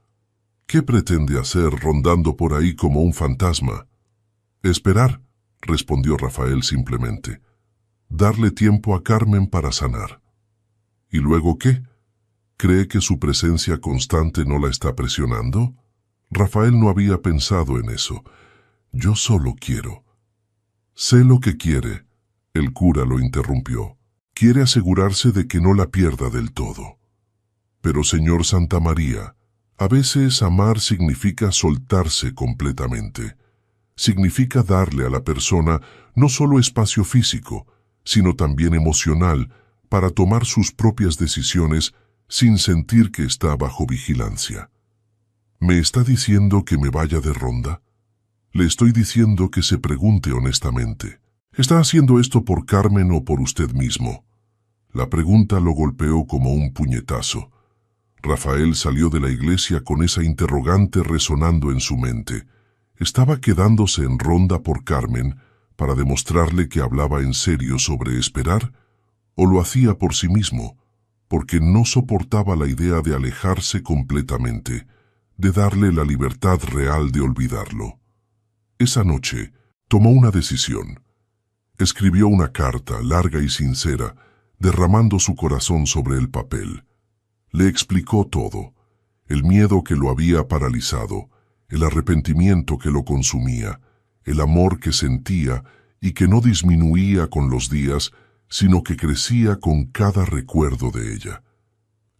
Speaker 1: ¿Qué pretende hacer rondando por ahí como un fantasma? Esperar, respondió Rafael simplemente. Darle tiempo a Carmen para sanar. ¿Y luego qué? ¿Cree que su presencia constante no la está presionando? Rafael no había pensado en eso. Yo solo quiero. Sé lo que quiere. El cura lo interrumpió. Quiere asegurarse de que no la pierda del todo. Pero, señor Santamaría, a veces amar significa soltarse completamente. Significa darle a la persona no solo espacio físico, sino también emocional, para tomar sus propias decisiones sin sentir que está bajo vigilancia. ¿Me está diciendo que me vaya de ronda? Le estoy diciendo que se pregunte honestamente. ¿Está haciendo esto por Carmen o por usted mismo? La pregunta lo golpeó como un puñetazo. Rafael salió de la iglesia con esa interrogante resonando en su mente. ¿Estaba quedándose en ronda por Carmen para demostrarle que hablaba en serio sobre esperar? ¿O lo hacía por sí mismo, porque no soportaba la idea de alejarse completamente, de darle la libertad real de olvidarlo? Esa noche tomó una decisión. Escribió una carta larga y sincera, derramando su corazón sobre el papel. Le explicó todo, el miedo que lo había paralizado, el arrepentimiento que lo consumía, el amor que sentía y que no disminuía con los días, sino que crecía con cada recuerdo de ella.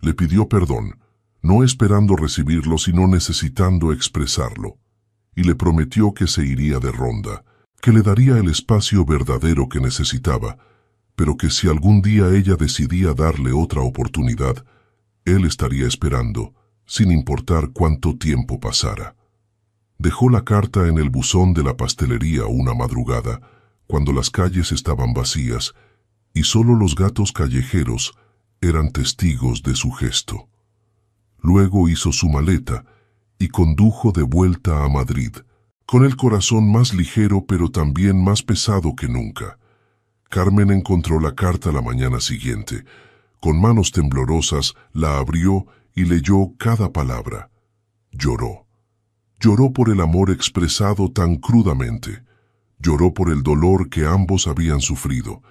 Speaker 1: Le pidió perdón, no esperando recibirlo, sino necesitando expresarlo, y le prometió que se iría de ronda, que le daría el espacio verdadero que necesitaba, pero que si algún día ella decidía darle otra oportunidad, él estaría esperando, sin importar cuánto tiempo pasara. Dejó la carta en el buzón de la pastelería una madrugada, cuando las calles estaban vacías, y solo los gatos callejeros eran testigos de su gesto. Luego hizo su maleta y condujo de vuelta a Madrid, con el corazón más ligero pero también más pesado que nunca. Carmen encontró la carta la mañana siguiente. Con manos temblorosas la abrió y leyó cada palabra. Lloró. Lloró por el amor expresado tan crudamente. Lloró por el dolor que ambos habían sufrido.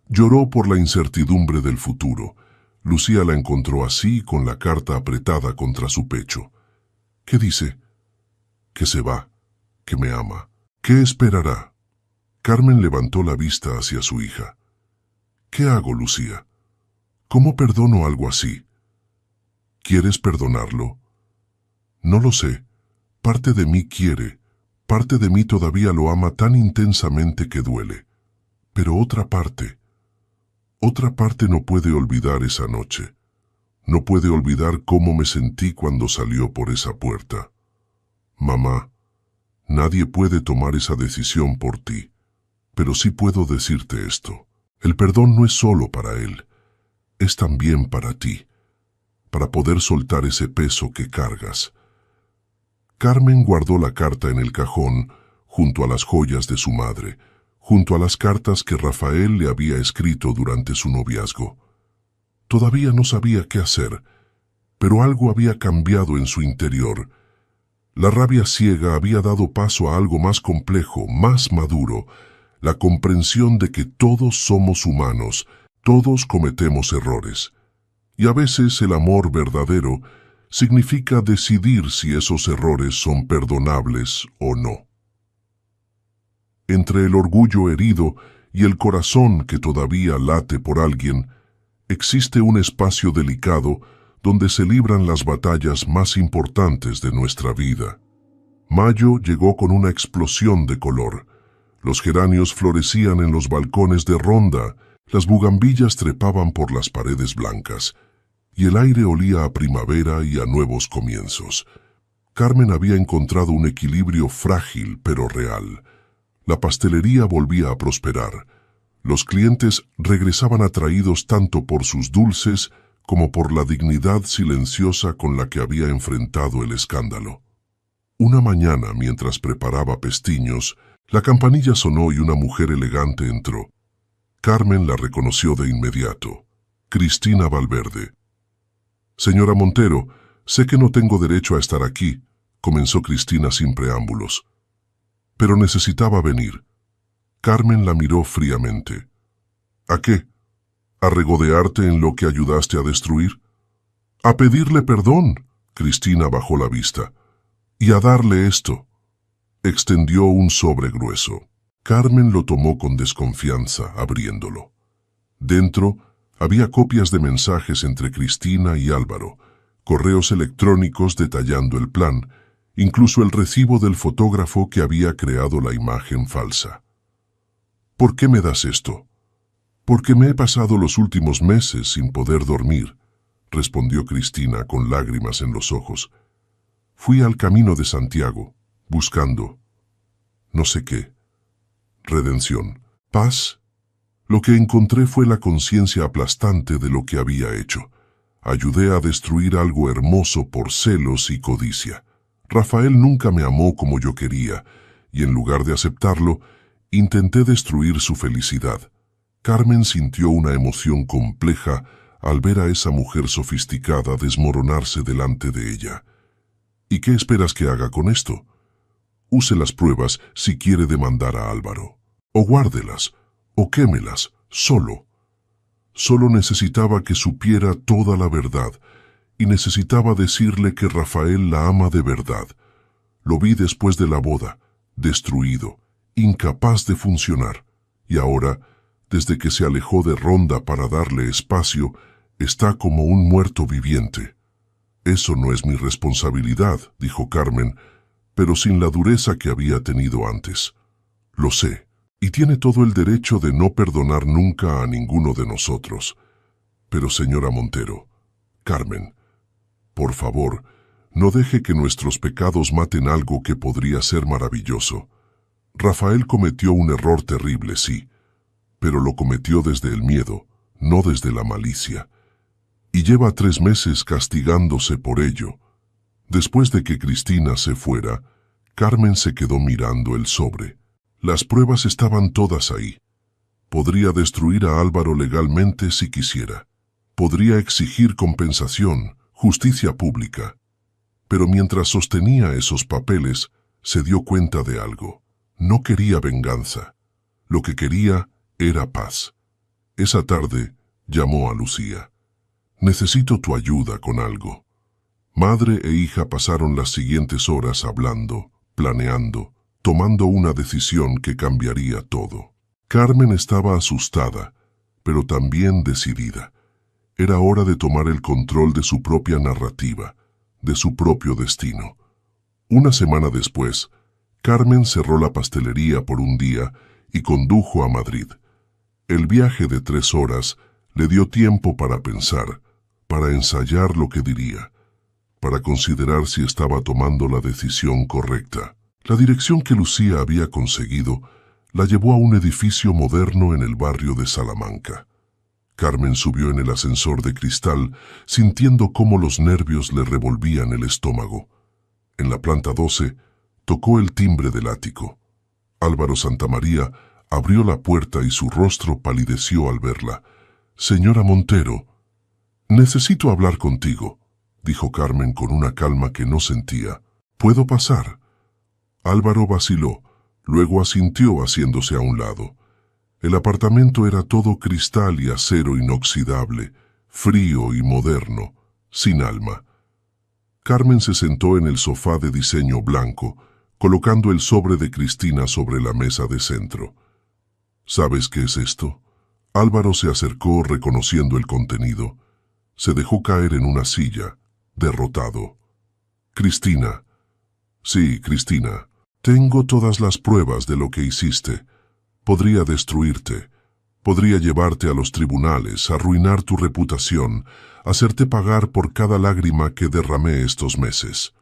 Speaker 1: Lloró por la incertidumbre del futuro. Lucía la encontró así, con la carta apretada contra su pecho. ¿Qué dice? Que se va, que me ama. ¿Qué esperará? Carmen levantó la vista hacia su hija. ¿Qué hago, Lucía? ¿Cómo perdono algo así? ¿Quieres perdonarlo? No lo sé. Parte de mí quiere, parte de mí todavía lo ama tan intensamente que duele. Pero otra parte no puede olvidar esa noche. No puede olvidar cómo me sentí cuando salió por esa puerta. Mamá, nadie puede tomar esa decisión por ti, pero sí puedo decirte esto. El perdón no es solo para él, es también para ti, para poder soltar ese peso que cargas. Carmen guardó la carta en el cajón, junto a las joyas de su madre, junto a las cartas que Rafael le había escrito durante su noviazgo. Todavía no sabía qué hacer, pero algo había cambiado en su interior. La rabia ciega había dado paso a algo más complejo, más maduro, la comprensión de que todos somos humanos, todos cometemos errores. Y a veces el amor verdadero significa decidir si esos errores son perdonables o no. Entre el orgullo herido y el corazón que todavía late por alguien, existe un espacio delicado donde se libran las batallas más importantes de nuestra vida. Mayo llegó con una explosión de color. Los geranios florecían en los balcones de Ronda, las bugambillas trepaban por las paredes blancas, y el aire olía a primavera y a nuevos comienzos. Carmen había encontrado un equilibrio frágil pero real. La pastelería volvía a prosperar. Los clientes regresaban atraídos tanto por sus dulces como por la dignidad silenciosa con la que había enfrentado el escándalo. Una mañana, mientras preparaba pestiños, la campanilla sonó y una mujer elegante entró. Carmen la reconoció de inmediato. Cristina Valverde. «Señora Montero, sé que no tengo derecho a estar aquí», comenzó Cristina sin preámbulos. «Pero necesitaba venir». Carmen la miró fríamente. «¿A qué? ¿A regodearte en lo que ayudaste a destruir?» «A pedirle perdón», Cristina bajó la vista. «Y a darle esto». Extendió un sobre grueso. Carmen lo tomó con desconfianza, abriéndolo. Dentro había copias de mensajes entre Cristina y Álvaro, correos electrónicos detallando el plan, incluso el recibo del fotógrafo que había creado la imagen falsa. «¿Por qué me das esto?» «Porque me he pasado los últimos meses sin poder dormir», respondió Cristina con lágrimas en los ojos. «Fui al Camino de Santiago, buscando, no sé qué, redención, paz. Lo que encontré fue la conciencia aplastante de lo que había hecho. Ayudé a destruir algo hermoso por celos y codicia. Rafael nunca me amó como yo quería, y en lugar de aceptarlo, intenté destruir su felicidad». Carmen sintió una emoción compleja al ver a esa mujer sofisticada desmoronarse delante de ella. «¿Y qué esperas que haga con esto?» «Use las pruebas si quiere demandar a Álvaro. O guárdelas, o quémelas, solo». Solo necesitaba que supiera toda la verdad, y necesitaba decirle que Rafael la ama de verdad. Lo vi después de la boda, destruido, incapaz de funcionar. Y ahora, desde que se alejó de Ronda para darle espacio, está como un muerto viviente. Eso no es mi responsabilidad, dijo Carmen, pero sin la dureza que había tenido antes. Lo sé, y tiene todo el derecho de no perdonar nunca a ninguno de nosotros. Pero señora Montero, Carmen, por favor, no deje que nuestros pecados maten algo que podría ser maravilloso. Rafael cometió un error terrible, sí, pero lo cometió desde el miedo, no desde la malicia. Y lleva 3 meses castigándose por ello. Después de que Cristina se fuera, Carmen se quedó mirando el sobre. Las pruebas estaban todas ahí. Podría destruir a Álvaro legalmente si quisiera. Podría exigir compensación, justicia pública. Pero mientras sostenía esos papeles, se dio cuenta de algo. No quería venganza. Lo que quería era paz. Esa tarde llamó a Lucía. Necesito tu ayuda con algo. Madre e hija pasaron las siguientes horas hablando, planeando, tomando una decisión que cambiaría todo. Carmen estaba asustada, pero también decidida. Era hora de tomar el control de su propia narrativa, de su propio destino. Una semana después, Carmen cerró la pastelería por un día y condujo a Madrid. El viaje de 3 horas le dio tiempo para pensar, para ensayar lo que diría, para considerar si estaba tomando la decisión correcta. La dirección que Lucía había conseguido la llevó a un edificio moderno en el barrio de Salamanca. Carmen subió en el ascensor de cristal, sintiendo cómo los nervios le revolvían el estómago. En la planta 12, tocó el timbre del ático. Álvaro Santamaría abrió la puerta y su rostro palideció al verla. «Señora Montero, necesito hablar contigo», dijo Carmen con una calma que no sentía. «¿Puedo pasar?» Álvaro vaciló, luego asintió haciéndose a un lado. El apartamento era todo cristal y acero inoxidable, frío y moderno, sin alma. Carmen se sentó en el sofá de diseño blanco, colocando el sobre de Cristina sobre la mesa de centro. «¿Sabes qué es esto?» Álvaro se acercó reconociendo el contenido. Se dejó caer en una silla, derrotado. «Cristina». «Sí, Cristina. Tengo todas las pruebas de lo que hiciste. Podría destruirte. Podría llevarte a los tribunales, arruinar tu reputación, hacerte pagar por cada lágrima que derramé estos meses».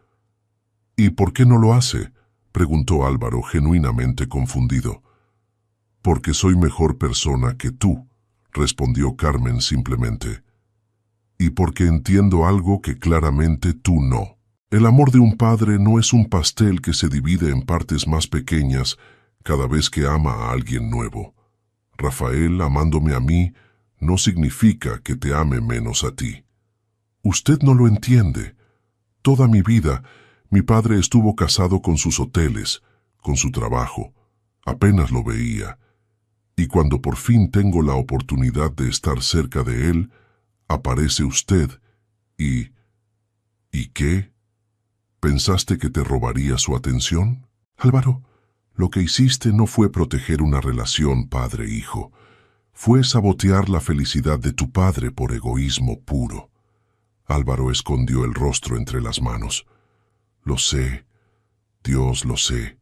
Speaker 1: «¿Y por qué no lo hace?», preguntó Álvaro, genuinamente confundido. «Porque soy mejor persona que tú», respondió Carmen simplemente. «Y porque entiendo algo que claramente tú no. El amor de un padre no es un pastel que se divide en partes más pequeñas cada vez que ama a alguien nuevo. Rafael, amándome a mí, no significa que te ame menos a ti. Usted no lo entiende. Toda mi vida, mi padre estuvo casado con sus hoteles, con su trabajo. Apenas lo veía. Y cuando por fin tengo la oportunidad de estar cerca de él, aparece usted y... ¿Y qué? ¿Pensaste que te robaría su atención? Álvaro, lo que hiciste no fue proteger una relación padre-hijo. Fue sabotear la felicidad de tu padre por egoísmo puro. Álvaro escondió el rostro entre las manos. Lo sé, Dios, lo sé.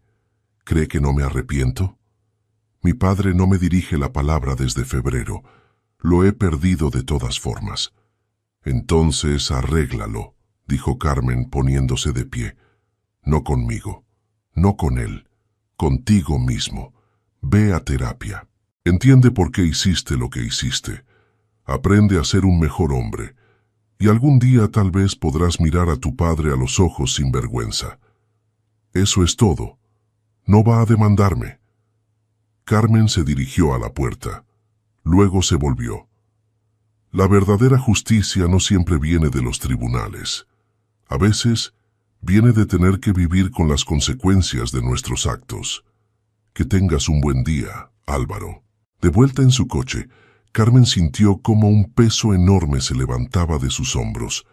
Speaker 1: ¿Cree que no me arrepiento? Mi padre no me dirige la palabra desde febrero. Lo he perdido de todas formas. Entonces arréglalo, dijo Carmen poniéndose de pie. No conmigo, no con él, contigo mismo. Ve a terapia. Entiende por qué hiciste lo que hiciste. Aprende a ser un mejor hombre. Y algún día tal vez podrás mirar a tu padre a los ojos sin vergüenza. Eso es todo. No va a demandarme. Carmen se dirigió a la puerta. Luego se volvió. La verdadera justicia no siempre viene de los tribunales. A veces viene de tener que vivir con las consecuencias de nuestros actos. Que tengas un buen día, Álvaro. De vuelta en su coche, Carmen sintió como un peso enorme se levantaba de sus hombros.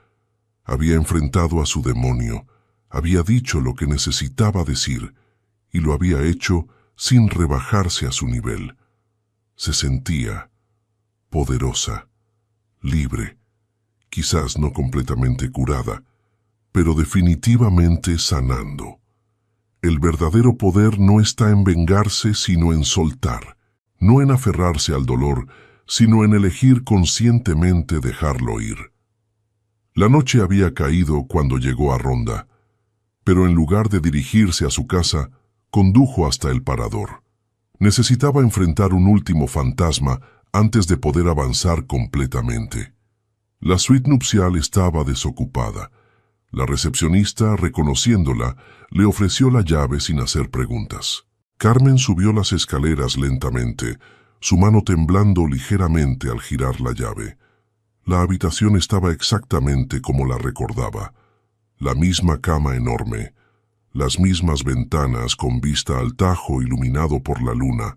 Speaker 1: Había enfrentado a su demonio, Había dicho lo que necesitaba decir y lo había hecho sin rebajarse a su nivel. Se sentía poderosa, libre, quizás no completamente curada, pero definitivamente sanando. El verdadero poder no está en vengarse, sino en soltar, no en aferrarse al dolor, sino en elegir conscientemente dejarlo ir. La noche había caído cuando llegó a Ronda, pero en lugar de dirigirse a su casa, condujo hasta el parador. Necesitaba enfrentar un último fantasma antes de poder avanzar completamente. La suite nupcial estaba desocupada. La recepcionista, reconociéndola, le ofreció la llave sin hacer preguntas. Carmen subió las escaleras lentamente, su mano temblando ligeramente al girar la llave. La habitación estaba exactamente como la recordaba. La misma cama enorme, las mismas ventanas con vista al Tajo iluminado por la luna,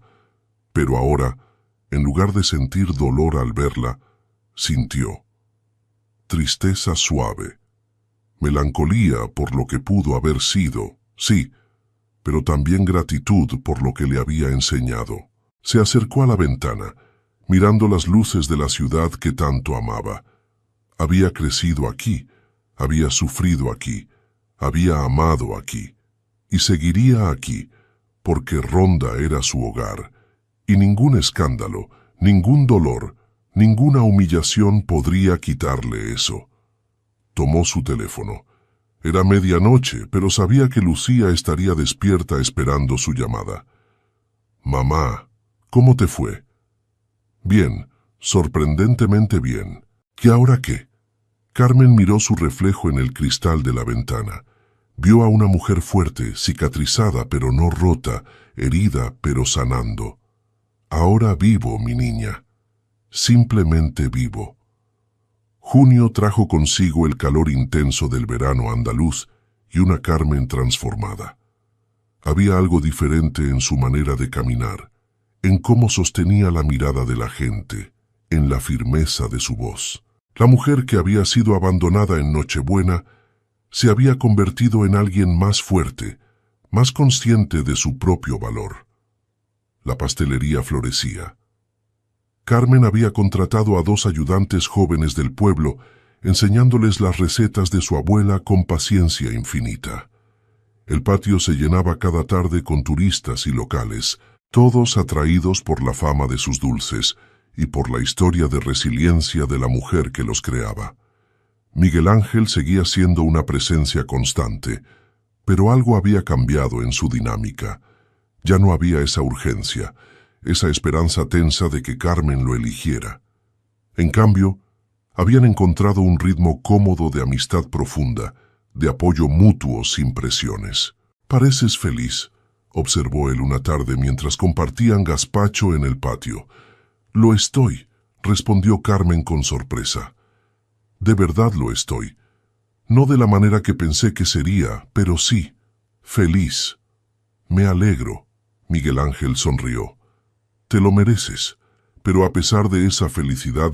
Speaker 1: pero ahora, en lugar de sentir dolor al verla, sintió tristeza suave, melancolía por lo que pudo haber sido, sí, pero también gratitud por lo que le había enseñado. Se acercó a la ventana, mirando las luces de la ciudad que tanto amaba. Había crecido aquí, había sufrido aquí, había amado aquí, y seguiría aquí, porque Ronda era su hogar, y ningún escándalo, ningún dolor, ninguna humillación podría quitarle eso. Tomó su teléfono. Era medianoche, pero sabía que Lucía estaría despierta esperando su llamada. «Mamá, ¿cómo te fue?» «Bien, sorprendentemente bien. ¿Y ahora qué?» Carmen miró su reflejo en el cristal de la ventana. Vio a una mujer fuerte, cicatrizada pero no rota, herida pero sanando. «Ahora vivo, mi niña. Simplemente vivo». Junio trajo consigo el calor intenso del verano andaluz y una Carmen transformada. Había algo diferente en su manera de caminar, en cómo sostenía la mirada de la gente, en la firmeza de su voz. La mujer que había sido abandonada en Nochebuena se había convertido en alguien más fuerte, más consciente de su propio valor. La pastelería florecía. Carmen había contratado a 2 ayudantes jóvenes del pueblo, enseñándoles las recetas de su abuela con paciencia infinita. El patio se llenaba cada tarde con turistas y locales, todos atraídos por la fama de sus dulces y por la historia de resiliencia de la mujer que los creaba. Miguel Ángel seguía siendo una presencia constante, pero algo había cambiado en su dinámica. Ya no había esa urgencia, esa esperanza tensa de que Carmen lo eligiera. En cambio, habían encontrado un ritmo cómodo de amistad profunda, de apoyo mutuo sin presiones. «Pareces feliz», observó él una tarde mientras compartían gazpacho en el patio. «Lo estoy», respondió Carmen con sorpresa. «De verdad lo estoy. No de la manera que pensé que sería, pero sí, feliz». «Me alegro», Miguel Ángel sonrió. «Te lo mereces». Pero a pesar de esa felicidad,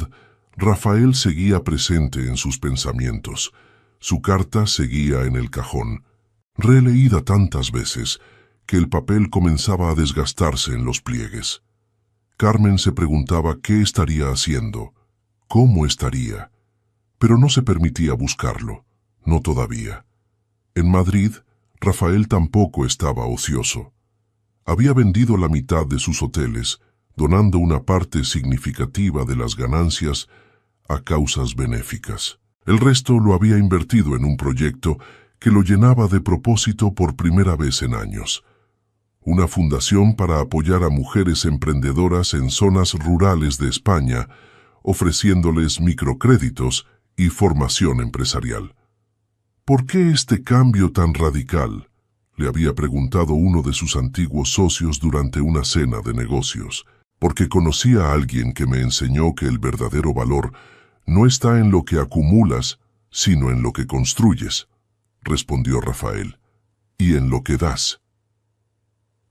Speaker 1: Rafael seguía presente en sus pensamientos. Su carta seguía en el cajón, releída tantas veces que el papel comenzaba a desgastarse en los pliegues. Carmen se preguntaba qué estaría haciendo, cómo estaría, pero no se permitía buscarlo, no todavía. En Madrid, Rafael tampoco estaba ocioso. Había vendido la mitad de sus hoteles, donando una parte significativa de las ganancias a causas benéficas. El resto lo había invertido en un proyecto que lo llenaba de propósito por primera vez en años. Una fundación para apoyar a mujeres emprendedoras en zonas rurales de España, ofreciéndoles microcréditos y formación empresarial. «¿Por qué este cambio tan radical?», le había preguntado uno de sus antiguos socios durante una cena de negocios. «Porque conocí a alguien que me enseñó que el verdadero valor no está en lo que acumulas, sino en lo que construyes», respondió Rafael, «y en lo que das».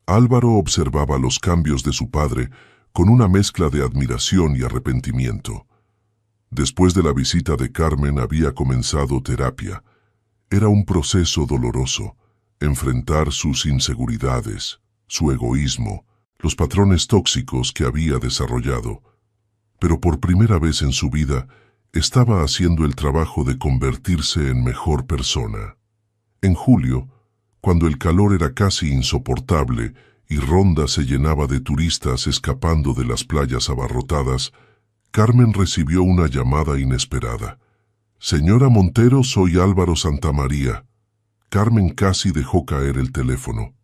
Speaker 1: Álvaro observaba los cambios de su padre con una mezcla de admiración y arrepentimiento. Después de la visita de Carmen había comenzado terapia. Era un proceso doloroso, enfrentar sus inseguridades, su egoísmo, los patrones tóxicos que había desarrollado. Pero por primera vez en su vida, estaba haciendo el trabajo de convertirse en mejor persona. En julio, cuando el calor era casi insoportable y Ronda se llenaba de turistas escapando de las playas abarrotadas, Carmen recibió una llamada inesperada. «Señora Montero, soy Álvaro Santamaría». Carmen casi dejó caer el teléfono.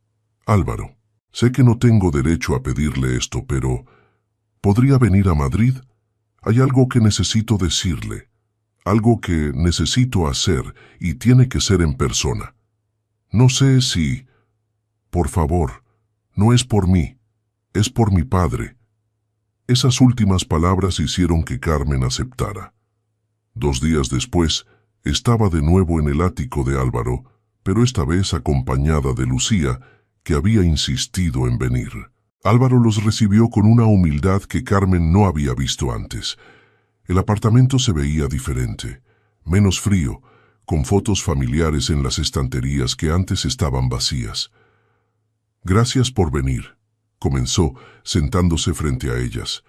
Speaker 1: «Álvaro, sé que no tengo derecho a pedirle esto, pero ¿podría venir a Madrid? Hay algo que necesito decirle, algo que necesito hacer y tiene que ser en persona. No sé si... Por favor, no es por mí, es por mi padre». Esas últimas palabras hicieron que Carmen aceptara. 2 días después, estaba de nuevo en el ático de Álvaro, pero esta vez acompañada de Lucía, que había insistido en venir. Álvaro los recibió con una humildad que Carmen no había visto antes. El apartamento se veía diferente, menos frío, con fotos familiares en las estanterías que antes estaban vacías. «Gracias por venir», comenzó, sentándose frente a ellas.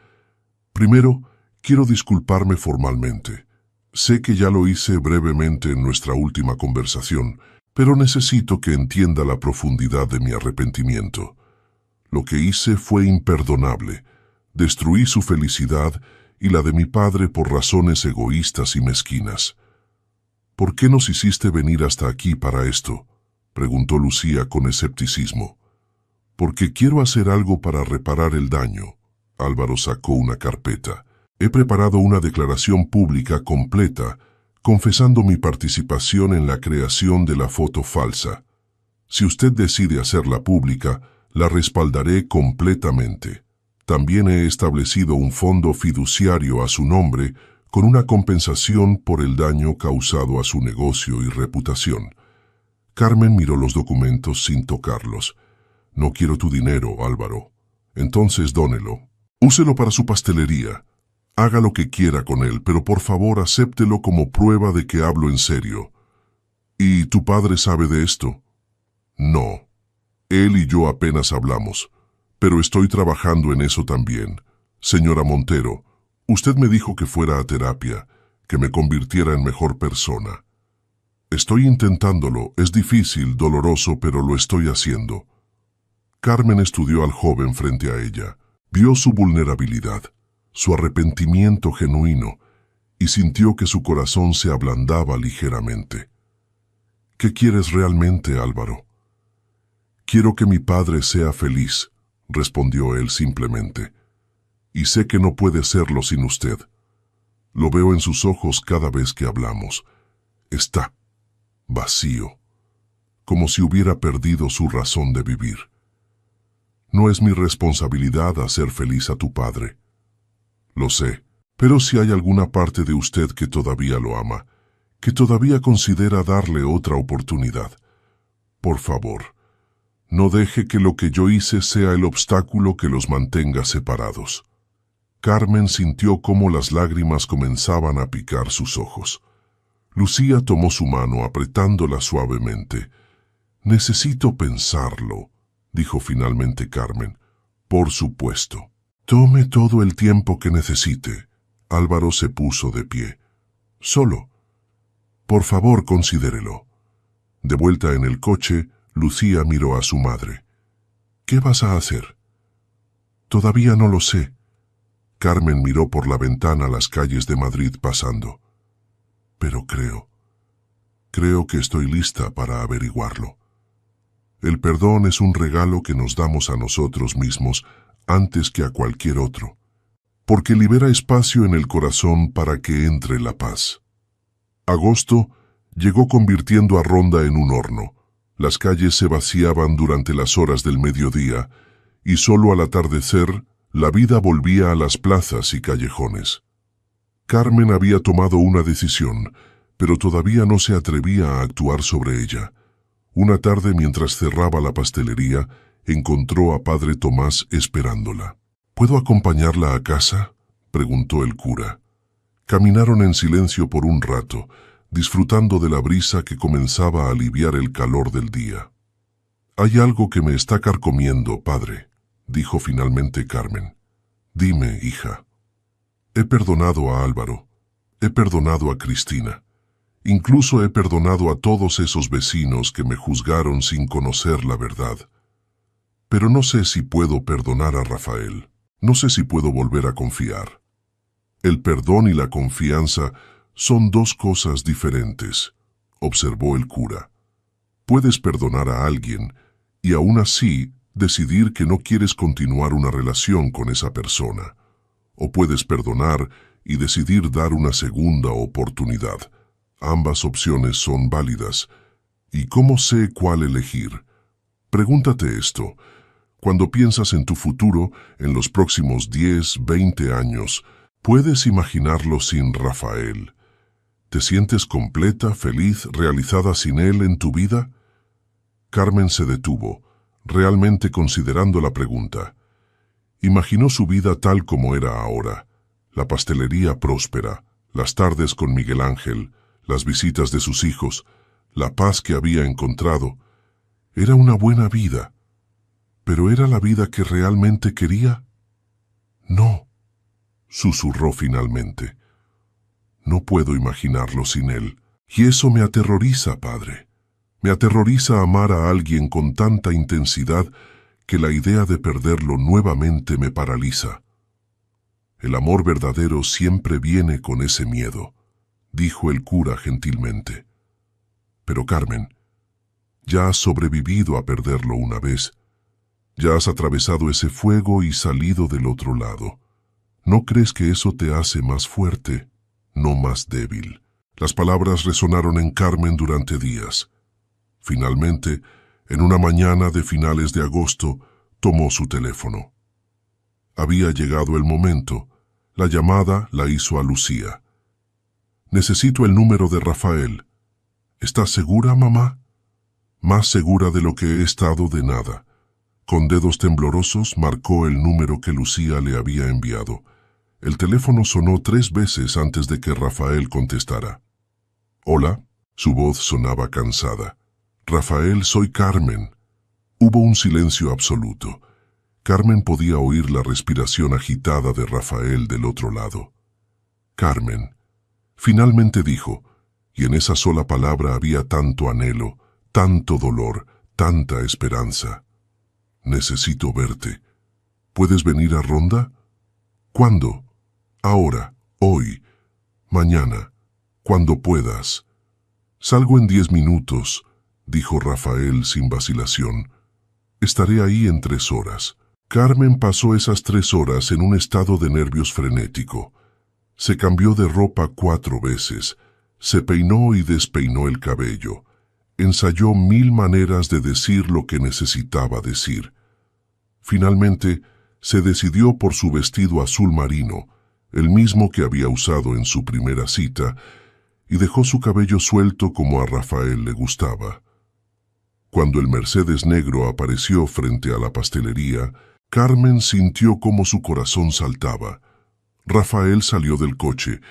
Speaker 1: «Primero, quiero disculparme formalmente. Sé que ya lo hice brevemente en nuestra última conversación, pero necesito que entienda la profundidad de mi arrepentimiento. Lo que hice fue imperdonable. Destruí su felicidad y la de mi padre por razones egoístas y mezquinas». «¿Por qué nos hiciste venir hasta aquí para esto?», preguntó Lucía con escepticismo. «Porque quiero hacer algo para reparar el daño». Álvaro sacó una carpeta. «He preparado una declaración pública completa, confesando mi participación en la creación de la foto falsa. Si usted decide hacerla pública, la respaldaré completamente. También he establecido un fondo fiduciario a su nombre con una compensación por el daño causado a su negocio y reputación». Carmen miró los documentos sin tocarlos. «No quiero tu dinero, Álvaro. Entonces dónelo. Úselo para su pastelería. Haga lo que quiera con él, pero por favor acéptelo como prueba de que hablo en serio». «¿Y tu padre sabe de esto?» «No. Él y yo apenas hablamos. Pero estoy trabajando en eso también. Señora Montero, usted me dijo que fuera a terapia, que me convirtiera en mejor persona. Estoy intentándolo. Es difícil, doloroso, pero lo estoy haciendo». Carmen estudió al joven frente a ella. Vio su vulnerabilidad, su arrepentimiento genuino, y sintió que su corazón se ablandaba ligeramente. «¿Qué quieres realmente, Álvaro?» «Quiero que mi padre sea feliz», respondió él simplemente. «Y sé que no puede serlo sin usted. Lo veo en sus ojos cada vez que hablamos. Está vacío, como si hubiera perdido su razón de vivir. No es mi responsabilidad hacer feliz a tu padre. Lo sé, pero si hay alguna parte de usted que todavía lo ama, que todavía considera darle otra oportunidad, por favor, no deje que lo que yo hice sea el obstáculo que los mantenga separados». Carmen sintió cómo las lágrimas comenzaban a picar sus ojos. Lucía tomó su mano apretándola suavemente. «Necesito pensarlo», dijo finalmente Carmen. «Por supuesto. Tome todo el tiempo que necesite». Álvaro se puso de pie. «Solo. Por favor, considérelo». De vuelta en el coche, Lucía miró a su madre. «¿Qué vas a hacer?» «Todavía no lo sé». Carmen miró por la ventana las calles de Madrid pasando. «Pero creo que estoy lista para averiguarlo. El perdón es un regalo que nos damos a nosotros mismos antes que a cualquier otro, porque libera espacio en el corazón para que entre la paz». Agosto llegó convirtiendo a Ronda en un horno. Las calles se vaciaban durante las horas del mediodía y solo al atardecer la vida volvía a las plazas y callejones. Carmen había tomado una decisión, pero todavía no se atrevía a actuar sobre ella. Una tarde, mientras cerraba la pastelería, encontró a Padre Tomás esperándola. «¿Puedo acompañarla a casa?», preguntó el cura. Caminaron en silencio por un rato. disfrutando de la brisa que comenzaba a aliviar el calor del día. «Hay algo que me está carcomiendo, padre», dijo finalmente Carmen. «Dime, hija». «He perdonado a Álvaro, he perdonado a Cristina. Incluso he perdonado a todos esos vecinos que me juzgaron sin conocer la verdad. Pero no sé si puedo perdonar a Rafael. No sé si puedo volver a confiar». «El perdón y la confianza son dos cosas diferentes», observó el cura. «Puedes perdonar a alguien y aún así decidir que no quieres continuar una relación con esa persona. O puedes perdonar y decidir dar una segunda oportunidad. Ambas opciones son válidas. ¿Y cómo sé cuál elegir? Pregúntate esto. Cuando piensas en tu futuro, en los próximos 10, 20 años, ¿puedes imaginarlo sin Rafael? ¿Te sientes completa, feliz, realizada sin él en tu vida? Carmen se detuvo, realmente considerando la pregunta. Imaginó su vida tal como era ahora, la pastelería próspera, las tardes con Miguel Ángel, las visitas de sus hijos, la paz que había encontrado. Era una buena vida. ¿Pero era la vida que realmente quería? No, susurró finalmente. No puedo imaginarlo sin él, y eso me aterroriza, padre. Me aterroriza amar a alguien con tanta intensidad que la idea de perderlo nuevamente me paraliza. El amor verdadero siempre viene con ese miedo, dijo el cura gentilmente. Pero Carmen, ya has sobrevivido a perderlo una vez. Ya has atravesado ese fuego y salido del otro lado. ¿No crees que eso te hace más fuerte, no más débil? Las palabras resonaron en Carmen durante días. Finalmente, en una mañana de finales de agosto, tomó su teléfono. Había llegado el momento. La llamada la hizo a Lucía. «Necesito el número de Rafael». «¿Estás segura, mamá?» «Más segura de lo que he estado de nada». Con dedos temblorosos marcó el número que Lucía le había enviado. El teléfono sonó 3 veces antes de que Rafael contestara. «Hola», su voz sonaba cansada. «Rafael, soy Carmen». Hubo un silencio absoluto. Carmen podía oír la respiración agitada de Rafael del otro lado. «Carmen», finalmente dijo, y en esa sola palabra había tanto anhelo, tanto dolor, tanta esperanza. «Necesito verte. ¿Puedes venir a Ronda?» «¿Cuándo?» «Ahora, hoy, mañana, cuando puedas». «Salgo en 10 minutos», dijo Rafael sin vacilación. «Estaré ahí en 3 horas». Carmen pasó esas 3 horas en un estado de nervios frenético. Se cambió de ropa 4 veces, se peinó y despeinó el cabello. Ensayó 1000 maneras de decir lo que necesitaba decir. Finalmente, se decidió por su vestido azul marino, el mismo que había usado en su primera cita, y dejó su cabello suelto como a Rafael le gustaba. Cuando el Mercedes negro apareció frente a la pastelería, Carmen sintió cómo su corazón saltaba. Rafael salió del coche,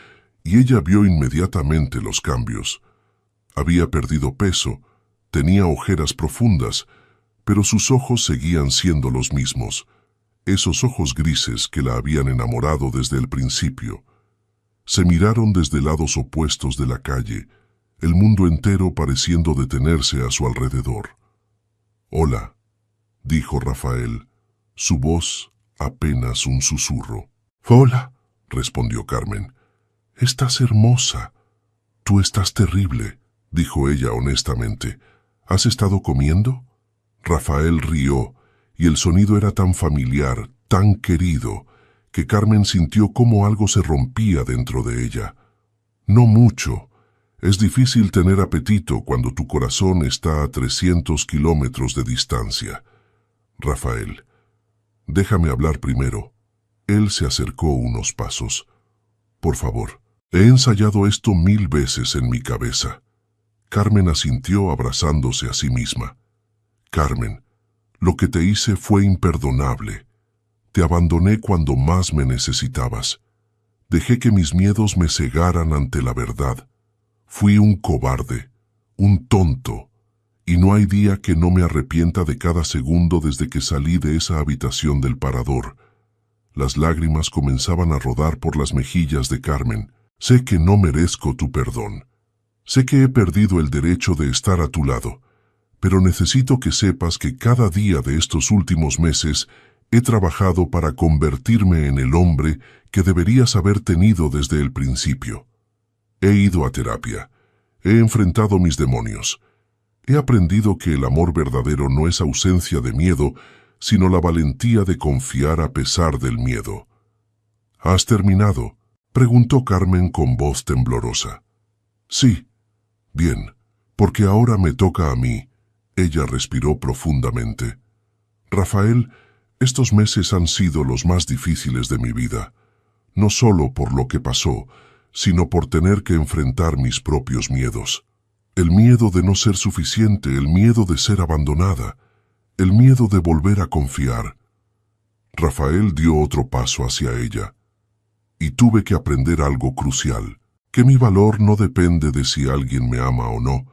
Speaker 1: y ella vio inmediatamente los cambios. Había perdido peso, tenía ojeras profundas, pero sus ojos seguían siendo los mismos, esos ojos grises que la habían enamorado desde el principio. Se miraron desde lados opuestos de la calle, el mundo entero pareciendo detenerse a su alrededor. «Hola», dijo Rafael, su voz apenas un susurro. «Hola», respondió Carmen. «Estás hermosa». «Tú estás terrible», dijo ella honestamente. «¿Has estado comiendo?» Rafael rió, y el sonido era tan familiar, tan querido, que Carmen sintió cómo algo se rompía dentro de ella. «No mucho. Es difícil tener apetito cuando tu corazón está a 300 kilómetros de distancia». «Rafael, déjame hablar primero». Él se acercó unos pasos. «Por favor, he ensayado esto 1000 veces en mi cabeza». Carmen asintió abrazándose a sí misma. «Carmen, lo que te hice fue imperdonable. Te abandoné cuando más me necesitabas. Dejé que mis miedos me cegaran ante la verdad. Fui un cobarde, un tonto, y no hay día que no me arrepienta de cada segundo desde que salí de esa habitación del parador. Las lágrimas comenzaban a rodar por las mejillas de Carmen. Sé que no merezco tu perdón. Sé que he perdido el derecho de estar a tu lado, pero necesito que sepas que cada día de estos últimos meses he trabajado para convertirme en el hombre que deberías haber tenido desde el principio. He ido a terapia, he enfrentado mis demonios. He aprendido que el amor verdadero no es ausencia de miedo, sino la valentía de confiar a pesar del miedo. ¿Has terminado?, preguntó Carmen con voz temblorosa. Sí. Bien, porque ahora me toca a mí. Ella respiró profundamente. Rafael, estos meses han sido los más difíciles de mi vida, no solo por lo que pasó, sino por tener que enfrentar mis propios miedos. El miedo de no ser suficiente, el miedo de ser abandonada, el miedo de volver a confiar. Rafael dio otro paso hacia ella, y tuve que aprender algo crucial, que mi valor no depende de si alguien me ama o no,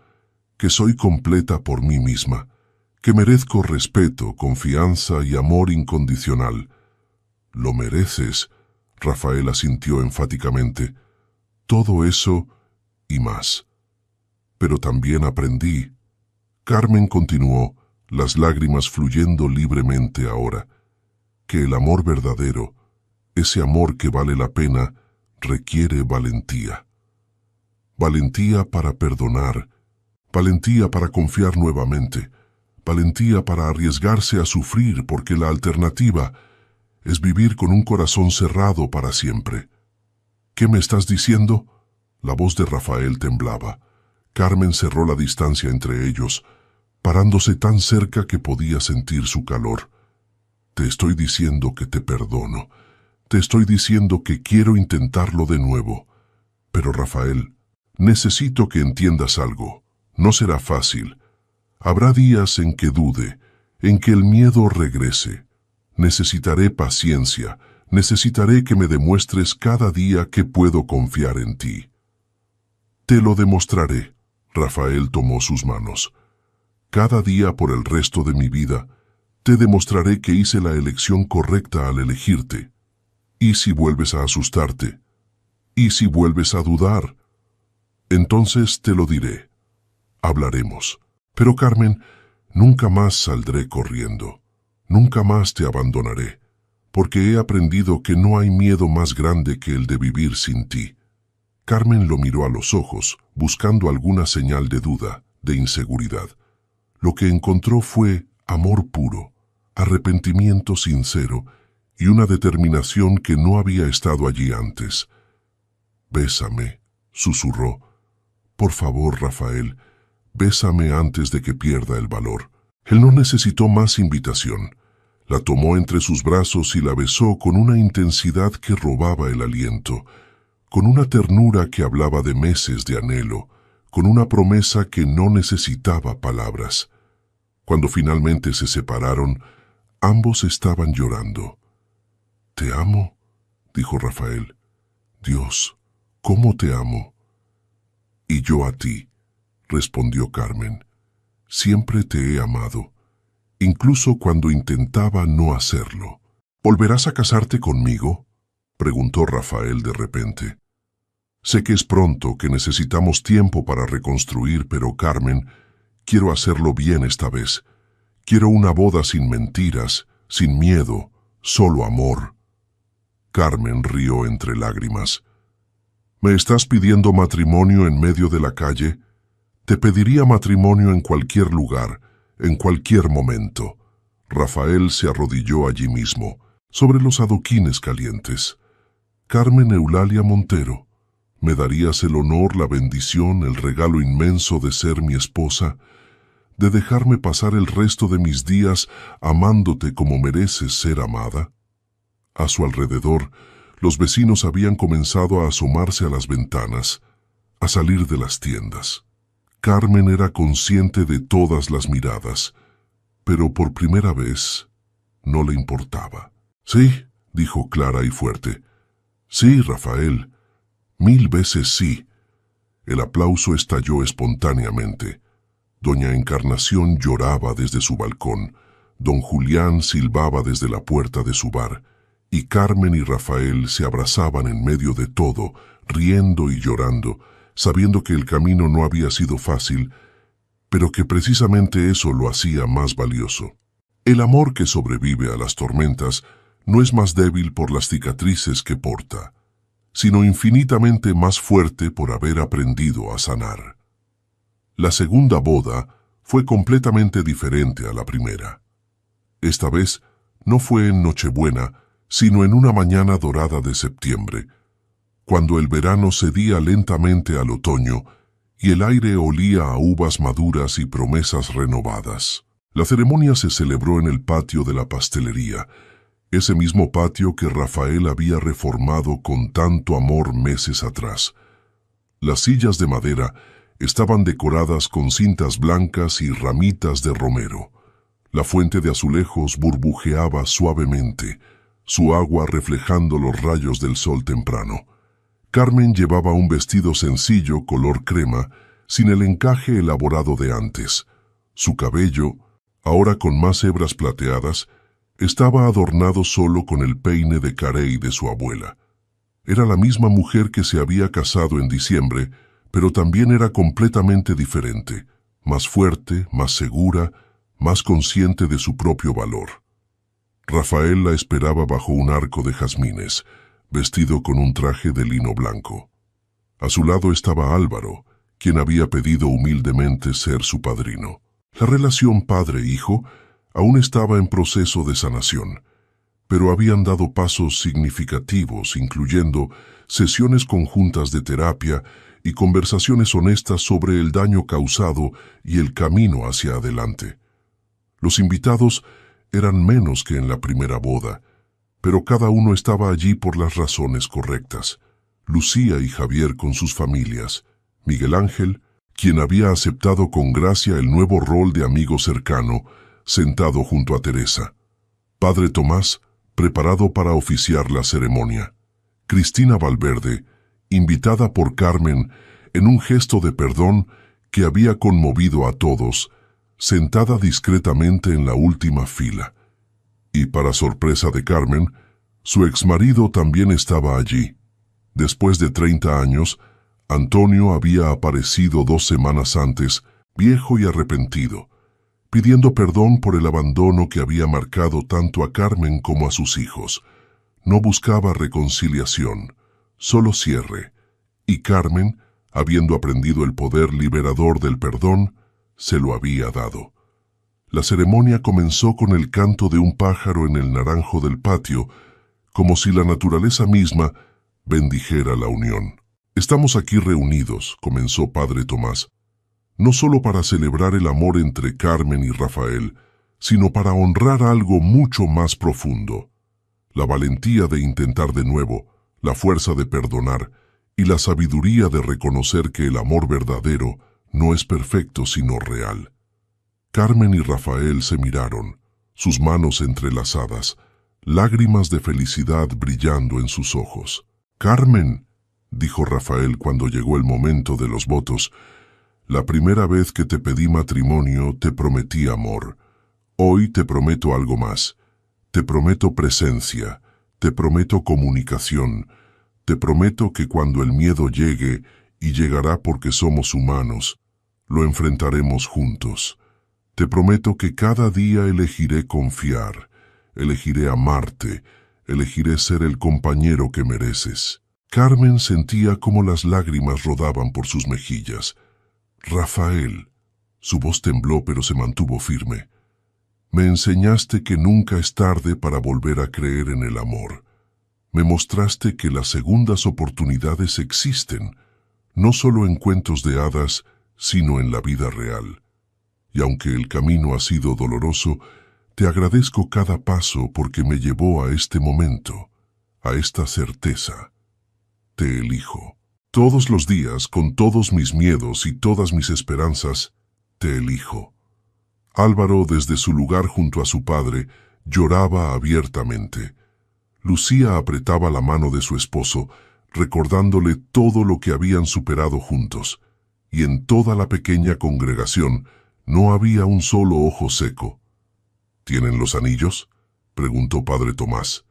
Speaker 1: que soy completa por mí misma, que merezco respeto, confianza y amor incondicional. Lo mereces, Rafael asintió enfáticamente. Todo eso y más. Pero también aprendí. Carmen continuó, las lágrimas fluyendo libremente ahora, que el amor verdadero, ese amor que vale la pena, requiere valentía. Valentía para perdonar, valentía para confiar nuevamente, valentía para arriesgarse a sufrir porque la alternativa es vivir con un corazón cerrado para siempre. ¿Qué me estás diciendo? La voz de Rafael temblaba. Carmen cerró la distancia entre ellos, parándose tan cerca que podía sentir su calor. Te estoy diciendo que te perdono. Te estoy diciendo que quiero intentarlo de nuevo. Pero Rafael, necesito que entiendas algo. No será fácil. Habrá días en que dude, en que el miedo regrese. Necesitaré paciencia. Necesitaré que me demuestres cada día que puedo confiar en ti. Te lo demostraré. Rafael tomó sus manos. Cada día por el resto de mi vida, te demostraré que hice la elección correcta al elegirte. ¿Y si vuelves a asustarte? ¿Y si vuelves a dudar? Entonces te lo diré. Hablaremos. Pero Carmen, nunca más saldré corriendo. Nunca más te abandonaré, porque he aprendido que no hay miedo más grande que el de vivir sin ti. Carmen lo miró a los ojos, buscando alguna señal de duda, de inseguridad. Lo que encontró fue amor puro, arrepentimiento sincero y una determinación que no había estado allí antes. «Bésame», susurró. «Por favor, Rafael, bésame antes de que pierda el valor». Él no necesitó más invitación. La tomó entre sus brazos y la besó con una intensidad que robaba el aliento, con una ternura que hablaba de meses de anhelo, con una promesa que no necesitaba palabras. Cuando finalmente se separaron, ambos estaban llorando. «Te amo», dijo Rafael. «Dios, ¿cómo te amo?» «Y yo a ti», respondió Carmen. «Siempre te he amado, incluso cuando intentaba no hacerlo». «¿Volverás a casarte conmigo?», preguntó Rafael de repente. «Sé que es pronto, que necesitamos tiempo para reconstruir, pero Carmen, quiero hacerlo bien esta vez. Quiero una boda sin mentiras, sin miedo, solo amor». Carmen rió entre lágrimas. «¿Me estás pidiendo matrimonio en medio de la calle? Te pediría matrimonio en cualquier lugar, en cualquier momento». Rafael se arrodilló allí mismo, sobre los adoquines calientes. «Carmen Eulalia Montero, ¿me darías el honor, la bendición, el regalo inmenso de ser mi esposa, de dejarme pasar el resto de mis días amándote como mereces ser amada?» A su alrededor, los vecinos habían comenzado a asomarse a las ventanas, a salir de las tiendas. Carmen era consciente de todas las miradas, pero por primera vez no le importaba. «Sí», dijo clara y fuerte. «Sí, Rafael, 1000 veces sí. El aplauso estalló espontáneamente. Doña Encarnación lloraba desde su balcón, don Julián silbaba desde la puerta de su bar, y Carmen y Rafael se abrazaban en medio de todo, riendo y llorando, sabiendo que el camino no había sido fácil, pero que precisamente eso lo hacía más valioso. El amor que sobrevive a las tormentas no es más débil por las cicatrices que porta, sino infinitamente más fuerte por haber aprendido a sanar. La segunda boda fue completamente diferente a la primera. Esta vez no fue en Nochebuena, sino en una mañana dorada de septiembre, cuando el verano cedía lentamente al otoño y el aire olía a uvas maduras y promesas renovadas. La ceremonia se celebró en el patio de la pastelería, ese mismo patio que Rafael había reformado con tanto amor meses atrás. Las sillas de madera estaban decoradas con cintas blancas y ramitas de romero. La fuente de azulejos burbujeaba suavemente, su agua reflejando los rayos del sol temprano. Carmen llevaba un vestido sencillo color crema, sin el encaje elaborado de antes. Su cabello, ahora con más hebras plateadas, estaba adornado solo con el peine de carey de su abuela. Era la misma mujer que se había casado en diciembre, pero también era completamente diferente, más fuerte, más segura, más consciente de su propio valor. Rafael la esperaba bajo un arco de jazmines, vestido con un traje de lino blanco. A su lado estaba Álvaro, quien había pedido humildemente ser su padrino. La relación padre-hijo aún estaba en proceso de sanación, pero habían dado pasos significativos, incluyendo sesiones conjuntas de terapia y conversaciones honestas sobre el daño causado y el camino hacia adelante. Los invitados eran menos que en la primera boda, pero cada uno estaba allí por las razones correctas. Lucía y Javier con sus familias, Miguel Ángel, quien había aceptado con gracia el nuevo rol de amigo cercano, sentado junto a Teresa. Padre Tomás, preparado para oficiar la ceremonia. Cristina Valverde, invitada por Carmen en un gesto de perdón que había conmovido a todos, sentada discretamente en la última fila. Y para sorpresa de Carmen, su exmarido también estaba allí. Después de 30 años, Antonio había aparecido 2 semanas antes, viejo y arrepentido, pidiendo perdón por el abandono que había marcado tanto a Carmen como a sus hijos. No buscaba reconciliación, solo cierre, y Carmen, habiendo aprendido el poder liberador del perdón, se lo había dado. La ceremonia comenzó con el canto de un pájaro en el naranjo del patio, como si la naturaleza misma bendijera la unión. «Estamos aquí reunidos», comenzó Padre Tomás, «no solo para celebrar el amor entre Carmen y Rafael, sino para honrar algo mucho más profundo, la valentía de intentar de nuevo, la fuerza de perdonar y la sabiduría de reconocer que el amor verdadero no es perfecto sino real». Carmen y Rafael se miraron, sus manos entrelazadas, lágrimas de felicidad brillando en sus ojos. «Carmen», dijo Rafael cuando llegó el momento de los votos, «la primera vez que te pedí matrimonio te prometí amor. Hoy te prometo algo más. Te prometo presencia, te prometo comunicación, te prometo que cuando el miedo llegue, y llegará porque somos humanos, lo enfrentaremos juntos. Te prometo que cada día elegiré confiar, elegiré amarte, elegiré ser el compañero que mereces». Carmen sentía cómo las lágrimas rodaban por sus mejillas. «Rafael», su voz tembló pero se mantuvo firme, «me enseñaste que nunca es tarde para volver a creer en el amor. Me mostraste que las segundas oportunidades existen, no solo en cuentos de hadas, sino en la vida real. Y aunque el camino ha sido doloroso, te agradezco cada paso porque me llevó a este momento, a esta certeza. Te elijo. Todos los días, con todos mis miedos y todas mis esperanzas, te elijo». Álvaro, desde su lugar junto a su padre, lloraba abiertamente. Lucía apretaba la mano de su esposo, recordándole todo lo que habían superado juntos, y en toda la pequeña congregación no había un solo ojo seco. ¿Tienen los anillos?, preguntó Padre Tomás.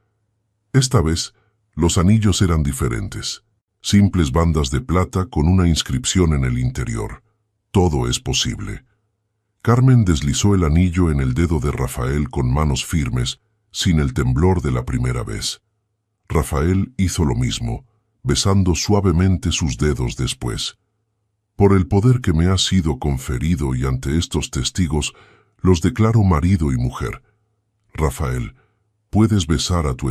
Speaker 1: Esta vez, los anillos eran diferentes, simples bandas de plata con una inscripción en el interior. Todo es posible. Carmen deslizó el anillo en el dedo de Rafael con manos firmes, sin el temblor de la primera vez. Rafael hizo lo mismo, besando suavemente sus dedos después. Por el poder que me ha sido conferido y ante estos testigos, los declaro marido y mujer. Rafael, puedes besar a tu esposa.